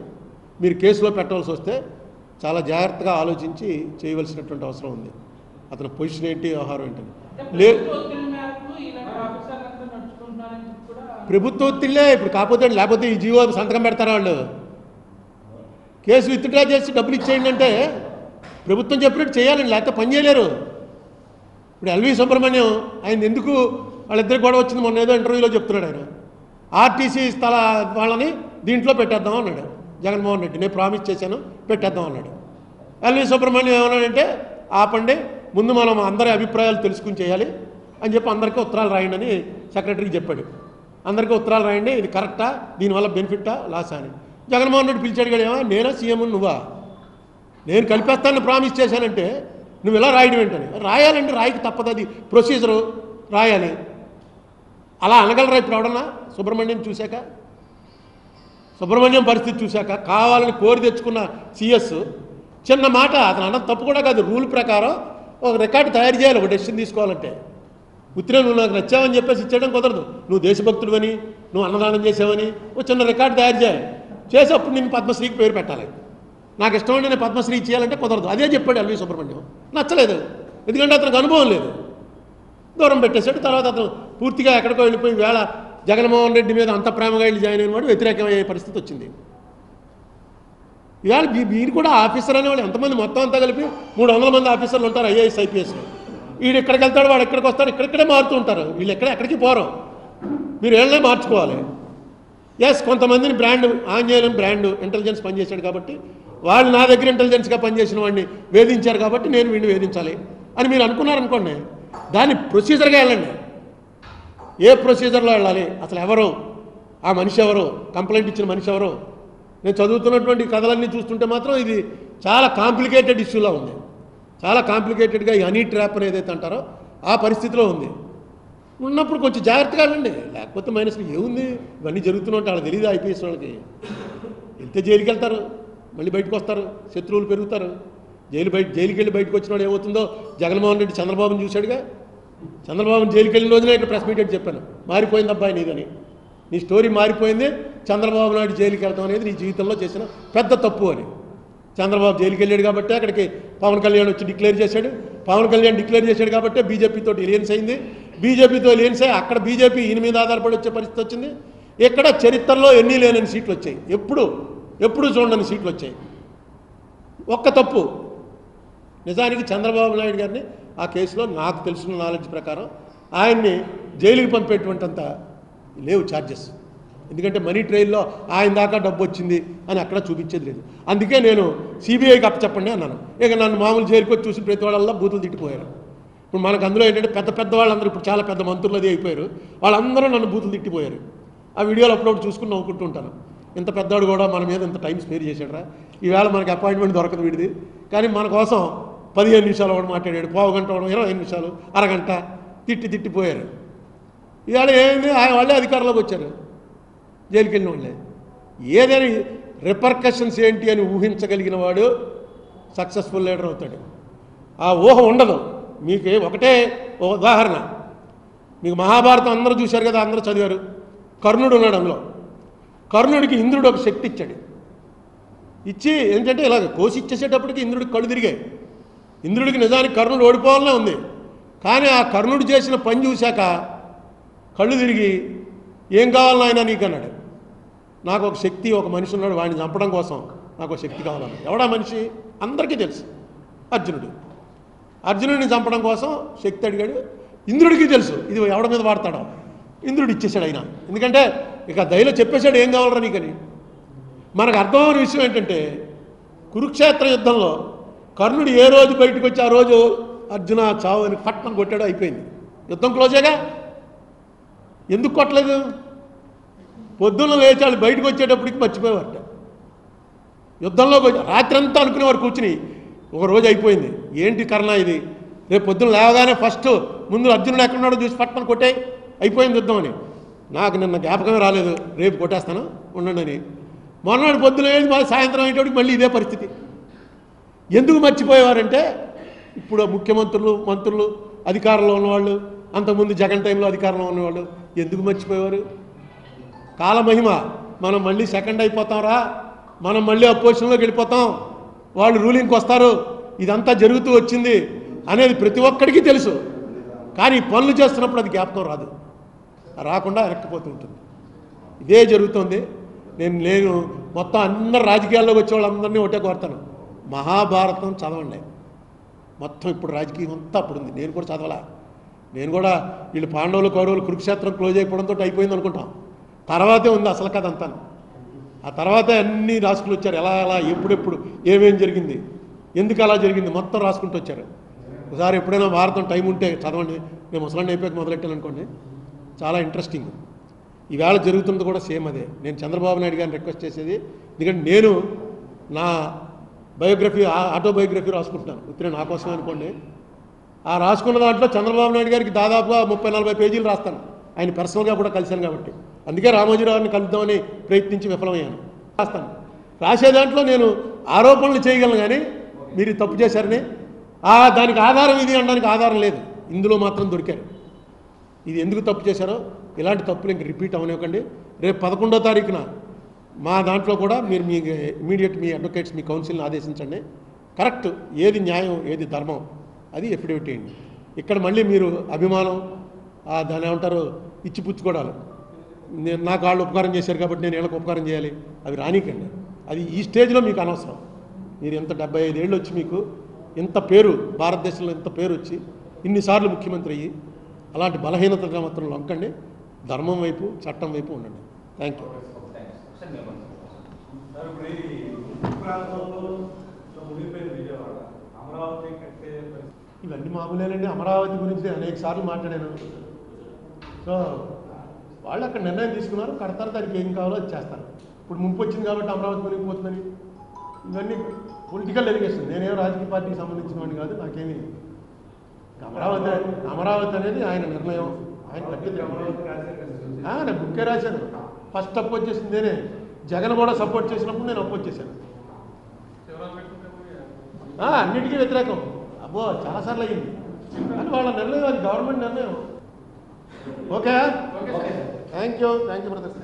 మీరు కేసులో పెట్టవలసి వస్తే చాలా జాగ్రత్తగా ఆలోచించి చేయవలసినటువంటి అవసరం ఉంది. అతని పొజిషన్ ఏంటి, వ్యవహారం ఏంటని. ప్రభుత్వ ఒత్తిళ్ళే ఇప్పుడు, లేకపోతే ఈ జీవో సంతకం పెడతారా వాళ్ళు? కేసు విత్డ్రా చేసి డబ్బులు ఇచ్చేయండి అంటే ప్రభుత్వం చెప్పినట్టు చేయాలండి, లేకపోతే పని చేయలేరు. ఇప్పుడు ఎల్వి సుబ్రహ్మణ్యం ఆయన ఎందుకు వాళ్ళిద్దరికి గొడవ వచ్చింది మొన్న ఏదో ఇంటర్వ్యూలో చెప్తున్నాడు. ఆయన ఆర్టీసీ స్థల వాళ్ళని దీంట్లో పెట్టేద్దాం అన్నాడు జగన్మోహన్ రెడ్డి, నేను ప్రామిస్ చేశాను పెట్టేద్దాం అన్నాడు. ఎల్వి సుబ్రహ్మణ్యం ఏమన్నాడంటే ఆపండి, ముందు మనం అందరి అభిప్రాయాలు తెలుసుకుని చేయాలి అని చెప్పి అందరికీ ఉత్తరాలు రాయండి అని సెక్రటరీకి చెప్పాడు. అందరికీ ఉత్తరాలు రాయండి, ఇది కరెక్టా, దీనివల్ల బెనిఫిట్టా లాసా అని. జగన్మోహన్ రెడ్డి పిలిచాడు కదా, నేనా సీఎం నువ్వా, నేను కలిపేస్తానని ప్రామిస్ చేశానంటే నువ్వు ఇలా రాయడం ఏంటని. రాయాలండి, రాయికి తప్పదు, అది ప్రొసీజరు, రాయాలి. అలా అనగలరా ఇప్పుడు ఎవడన్నా సుబ్రహ్మణ్యం చూశాక? సుబ్రహ్మణ్యం పరిస్థితి చూశాక కావాలని కోరి తెచ్చుకున్న సిఎస్ చిన్న మాట, అతను అన్న తప్పు కూడా కాదు, రూల్ ప్రకారం ఒక రికార్డు తయారు చేయాలి. ఒక డెసిషన్ తీసుకోవాలంటే ఉత్తినే నువ్వు నాకు నచ్చావని చెప్పేసి ఇచ్చేయడం కుదరదు. నువ్వు దేశభక్తుడివని, నువ్వు అన్నదానం చేసావని ఒక చిన్న రికార్డు తయారు చేయాలి. చేసి అప్పుడు నేను పద్మశ్రీకి పేరు పెట్టాలి. నాకు ఇష్టం ఉండి నేను పద్మశ్రీ చేయాలంటే కుదరదు. అదే చెప్పాడు ఎల్వి సుబ్రహ్మణ్యం. నచ్చలేదు, ఎందుకంటే అతనికి అనుభవం లేదు, దూరం పెట్టేశాడు. తర్వాత అతను పూర్తిగా ఎక్కడికో వెళ్ళిపోయి వేళ జగన్మోహన్ రెడ్డి మీద అంత ప్రేమగా వెళ్ళి జాయిన్ అయిన వాడు వ్యతిరేకమయ్యే పరిస్థితి వచ్చింది. ఇవాళ మీరు కూడా ఆఫీసర్ అనేవాళ్ళు ఎంతమంది మొత్తం అంతా కలిపి 300 మంది ఆఫీసర్లు ఉంటారు ఐఏఎస్ ఐపీఎస్లో. వీడు ఎక్కడికి వెళ్తాడు, వాడు ఎక్కడికి వస్తాడు, ఇక్కడిక్కడే మారుతూ ఉంటారు. వీళ్ళు ఎక్కడికి పోరు, మీరు ఏళ్ళనే మార్చుకోవాలి. ఎస్, కొంతమందిని బ్రాండ్ ఆంజనేయులు బ్రాండ్ ఇంటెలిజెన్స్ పనిచేశాడు కాబట్టి వాళ్ళు నా దగ్గర ఇంటెలిజెన్స్గా పనిచేసిన వాడిని వేధించారు కాబట్టి నేను వీడిని వేధించాలి అని మీరు అనుకున్నారనుకోండి, దాన్ని ప్రొసీజర్గా వెళ్ళండి. ఏ ప్రొసీజర్లో వెళ్ళాలి, అసలు ఎవరు ఆ మనిషి, ఎవరు కంప్లైంట్ ఇచ్చిన మనిషి ఎవరు? నేను చదువుతున్నటువంటి కథలన్నీ చూస్తుంటే మాత్రం ఇది చాలా కాంప్లికేటెడ్ ఇష్యూలా ఉంది. చాలా కాంప్లికేటెడ్గా ఈ హనీ ట్రాప్ అనేది ఏదైతే అంటారో ఆ పరిస్థితిలో ఉంది. ఉన్నప్పుడు కొంచెం జాగ్రత్తగా వెళ్ళండి, లేకపోతే మైనస్లు ఏముంది. ఇవన్నీ జరుగుతున్నట్టు వాళ్ళకి తెలియదు. ఐపీఎస్ వాళ్ళకి వెళ్తే జైలుకి వెళ్తారు, మళ్ళీ బయటకు వస్తారు, శత్రువులు పెరుగుతారు. జైలుకి వెళ్ళి బయటకు వచ్చినాడు ఏమవుతుందో జగన్మోహన్ రెడ్డి చంద్రబాబుని చూశాడుగా. చంద్రబాబుని జైలుకి వెళ్ళిన రోజునే ఇక్కడ ప్రెస్ మీట్ చెప్పాను, మారిపోయింది అబ్బాయి నీదని, నీ స్టోరీ మారిపోయింది. చంద్రబాబు నాయుడు జైలుకి వెళ్ళడం అనేది నీ జీవితంలో చేసిన పెద్ద తప్పు అని. చంద్రబాబు జైలుకి వెళ్ళాడు కాబట్టి అక్కడికి పవన్ కళ్యాణ్ వచ్చి డిక్లేర్ చేశాడు. పవన్ కళ్యాణ్ డిక్లేర్ చేశాడు కాబట్టి బీజేపీతో ఎలియన్స్ అయింది. బీజేపీతో ఎలియన్స్ అయ్యి అక్కడ బీజేపీ ఈయన మీద ఆధారపడి వచ్చే పరిస్థితి వచ్చింది. ఇక్కడ చరిత్రలో ఎన్ని లేనని సీట్లు వచ్చాయి, ఎప్పుడు చూడని సీట్లు వచ్చాయి. ఒక్క తప్పు, నిజానికి చంద్రబాబు నాయుడు గారిని ఆ కేసులో నాకు తెలిసిన నాలెడ్జ్ ప్రకారం ఆయన్ని జైలుకి పంపేటువంటింత లేవు ఛార్జెస్. ఎందుకంటే మనీ ట్రయల్లో ఆయన దాకా డబ్బు వచ్చింది అని అక్కడ చూపించేది లేదు. అందుకే నేను సిబిఐకి అప్పచెప్పండి అన్నాను. ఇక నన్ను మామూలు జైలుకి వచ్చి చూసిన ప్రతి వాళ్ళల్లో బూతులు తిట్టిపోయారు. ఇప్పుడు మనకు అందులో ఏంటంటే పెద్ద వాళ్ళందరూ ఇప్పుడు చాలా పెద్ద మంత్రులు అది అయిపోయారు, వాళ్ళందరూ నన్ను బూతులు తిట్టిపోయారు. ఆ వీడియోలు అప్పుడప్పుడు చూసుకుని నవ్వుకుంటూ ఉంటాను. ఇంత పెద్దవాడు కూడా మన మీద ఇంత టైం స్పేర్ చేశాడురా, ఈవేళ మనకి అపాయింట్మెంట్ దొరకదు వీడిది, కానీ మన కోసం 15 నిమిషాలు ఒకటి మాట్లాడాడు, పావు గంట 25 నిమిషాలు, అరగంట తిట్టిపోయారు. ఇవాళ ఏమైంది, వాళ్ళే అధికారంలోకి వచ్చారు, జైలుకి వెళ్ళిన వాళ్ళే. ఏదైనా రిపర్కషన్స్ ఏంటి అని ఊహించగలిగిన వాడు సక్సెస్ఫుల్ లీడర్ అవుతాడు. ఆ ఊహ ఉండదు. మీకు ఒకటే ఉదాహరణ, మీకు మహాభారతం అందరూ చూశారు కదా, అందరూ చదివారు. కర్ణుడు ఉన్నాడు అందులో. కర్ణుడికి ఇంద్రుడు ఒక శక్తి ఇచ్చాడు. ఇచ్చి ఏంటంటే ఇలాగ కోసి ఇచ్చేసేటప్పటికి ఇంద్రుడికి కళ్ళు తిరిగాయి. ఇంద్రుడికి నిజానికి కర్ణుడు ఓడిపోవాలనే ఉంది, కానీ ఆ కర్ణుడు చేసిన పని చూశాక కళ్ళు తిరిగి ఏం కావాలని ఆయన నీకు అన్నాడు. నాకు ఒక శక్తి, ఒక మనిషి ఉన్నాడు, వాడిని చంపడం కోసం నాకు ఒక శక్తి కావాలన్నాడు. ఎవడా మనిషి? అందరికీ తెలుసు, అర్జునుడిని చంపడం కోసం శక్తి అడిగాడు. ఇంద్రుడికి తెలుసు ఇది ఎవడ మీద వాడతాడో. ఇంద్రుడు ఇచ్చేశాడు ఆయన, ఎందుకంటే ఇక దయలో చెప్పేశాడు ఏం కావాలరా నీకని. మనకు అర్థమైన విషయం ఏంటంటే కురుక్షేత్ర యుద్ధంలో కర్ణుడు ఏ రోజు బయటకు వచ్చి ఆ రోజు అర్జున చావు అని పట్నం కొట్టాడు, అయిపోయింది, యుద్ధం క్లోజేగా. ఎందుకు కొట్టలేదు? పొద్దున్న లేచాడు, బయటకు వచ్చేటప్పటికి మర్చిపోయేవారట. యుద్ధంలోకి వచ్చి రాత్రంతా అనుకునేవారు కూర్చుని, ఒక రోజు అయిపోయింది, ఏంటి కర్ణ ఇది, రేపు పొద్దున్న లేవగానే ఫస్ట్ ముందు అర్జునుడు ఎక్కడున్నాడో చూసి పట్టణం కొట్టే అయిపోయింది యుద్ధం అని. నాకు నిన్న జ్ఞాపకమే రాలేదు, రేపు కొట్టేస్తాను ఉండండి అని. మొన్నటి పొద్దున సాయంత్రం అయ్యేటప్పటికి మళ్ళీ ఇదే పరిస్థితి. ఎందుకు మర్చిపోయేవారంటే ఇప్పుడు ముఖ్యమంత్రులు, మంత్రులు, అధికారంలో ఉన్నవాళ్ళు, అంతకుముందు జగన్ టైంలో అధికారంలో ఉన్నవాళ్ళు ఎందుకు మర్చిపోయేవారు? కాలమహిమ, మనం మళ్ళీ సెకండ్ అయిపోతాంరా, మనం మళ్ళీ అపోజిషన్లోకి వెళ్ళిపోతాం, వాళ్ళు రూలింగ్కి వస్తారు, ఇదంతా జరుగుతూ వచ్చింది అనేది ప్రతి ఒక్కడికి తెలుసు. కానీ పనులు చేస్తున్నప్పుడు అది జ్ఞాపకం రాదు, రాకుండా వెనక్కిపోతూ ఉంటుంది. ఇదే జరుగుతుంది. నేను మొత్తం అందరు రాజకీయాల్లోకి వచ్చే వాళ్ళందరినీ ఒకటే కోరుతాను, మహాభారతం చదవండి. మొత్తం ఇప్పుడు రాజకీయం అంతా అప్పుడు ఉంది. నేను కూడా చదవాలా, నేను కూడా వీళ్ళు పాండవులు కౌరవులు కురుక్షేత్రం క్లోజ్ అయిపోవడంతో అయిపోయింది అనుకుంటాం. తర్వాతే ఉంది అసలు కథ అంతా. ఆ తర్వాతే అన్నీ రాసుకుని వచ్చారు, ఎలా ఎప్పుడెప్పుడు ఏమేం జరిగింది, ఎందుకు అలా జరిగింది మొత్తం రాసుకుంటూ వచ్చారు. ఒకసారి ఎప్పుడైనా భారతం టైం ఉంటే చదవండి. నేను ముసలాండి అయిపోయాక మొదలెట్టాను అనుకోండి, చాలా ఇంట్రెస్టింగ్. ఈవేళ జరుగుతున్నది కూడా సేమ్ అదే. నేను చంద్రబాబు నాయుడు గారిని రిక్వెస్ట్ చేసేది, ఎందుకంటే నేను నా బయోగ్రఫీ, ఆటోబయోగ్రఫీ రాసుకుంటున్నాను, ఉత్తరే నా కోసం అనుకోండి. ఆ రాసుకున్న దాంట్లో చంద్రబాబు నాయుడు గారికి దాదాపుగా 30-40 పేజీలు రాస్తాను. ఆయన పర్సనల్గా కూడా కలిశాను కాబట్టి. అందుకే రామోజీరావుని కలుద్దామని ప్రయత్నించి విఫలమయ్యాను. రాస్తాను. రాసే దాంట్లో నేను ఆరోపణలు చేయగలను, కానీ మీరు తప్పు చేశారని దానికి ఆధారం ఇది అనడానికి ఆధారం లేదు. ఇందులో మాత్రం దొరికారు. ఇది ఎందుకు తప్పు చేశారో ఇలాంటి తప్పులు ఇంక రిపీట్ అవనివ్వకండి. రేపు 11వ తారీఖున మా దాంట్లో కూడా మీరు మీ ఇమీడియట్ మీ అడ్వకేట్స్ మీ కౌన్సిల్ని ఆదేశించండి. కరెక్ట్ ఏది న్యాయం ఏది ధర్మం అది ఎఫిడవిట్ చేయండి. ఇక్కడ మళ్ళీ మీరు అభిమానం దాన్ని ఏమంటారు ఇచ్చిపుచ్చుకోవడాలు, నేను నాకు వాళ్ళు ఉపకారం చేశారు కాబట్టి నేను వీళ్ళకి ఉపకారం చేయాలి, అవి రానికండి. అది ఈ స్టేజ్లో మీకు అనవసరం. మీరు ఎంత 75 ఏళ్ళు వచ్చి మీకు ఇంత పేరు, భారతదేశంలో ఇంత పేరు వచ్చి ఇన్నిసార్లు ముఖ్యమంత్రి అయ్యి అలాంటి బలహీనతగా మాత్రం లొంకండి. ధర్మం వైపు చట్టం వైపు ఉండండి. Thank you. ఇవన్నీ మామూలేనండి. అమరావతి గురించి అనేక సార్లు మాట్లాడాను. సో వాళ్ళు అక్కడ నిర్ణయం తీసుకున్నారు, కడతారు, దానికి ఏం కావాలో అది చేస్తారు. ఇప్పుడు ముంపు వచ్చింది కాబట్టి అమరావతి మునిగిపోతుందని ఇవన్నీ పొలిటికల్ ఎలిగేషన్. నేనేం రాజకీయ పార్టీకి సంబంధించిన వాడిని కాదు. నాకేమి అమరావతి అనేది ఆయన నిర్ణయం. ఆయన కట్టింది నేను బుక్కే రాశాను. ఫస్ట్ అపోజ్ చేసింది నేనే. జగన్ కూడా సపోర్ట్ చేసినప్పుడు నేను అపోజ్ చేశాను. అన్నిటికీ వ్యతిరేకం. అబ్బో చాలాసార్లు అయ్యింది. కానీ వాళ్ళ నిర్ణయం, అది గవర్నమెంట్ నిర్ణయం. Okay, thank you brother.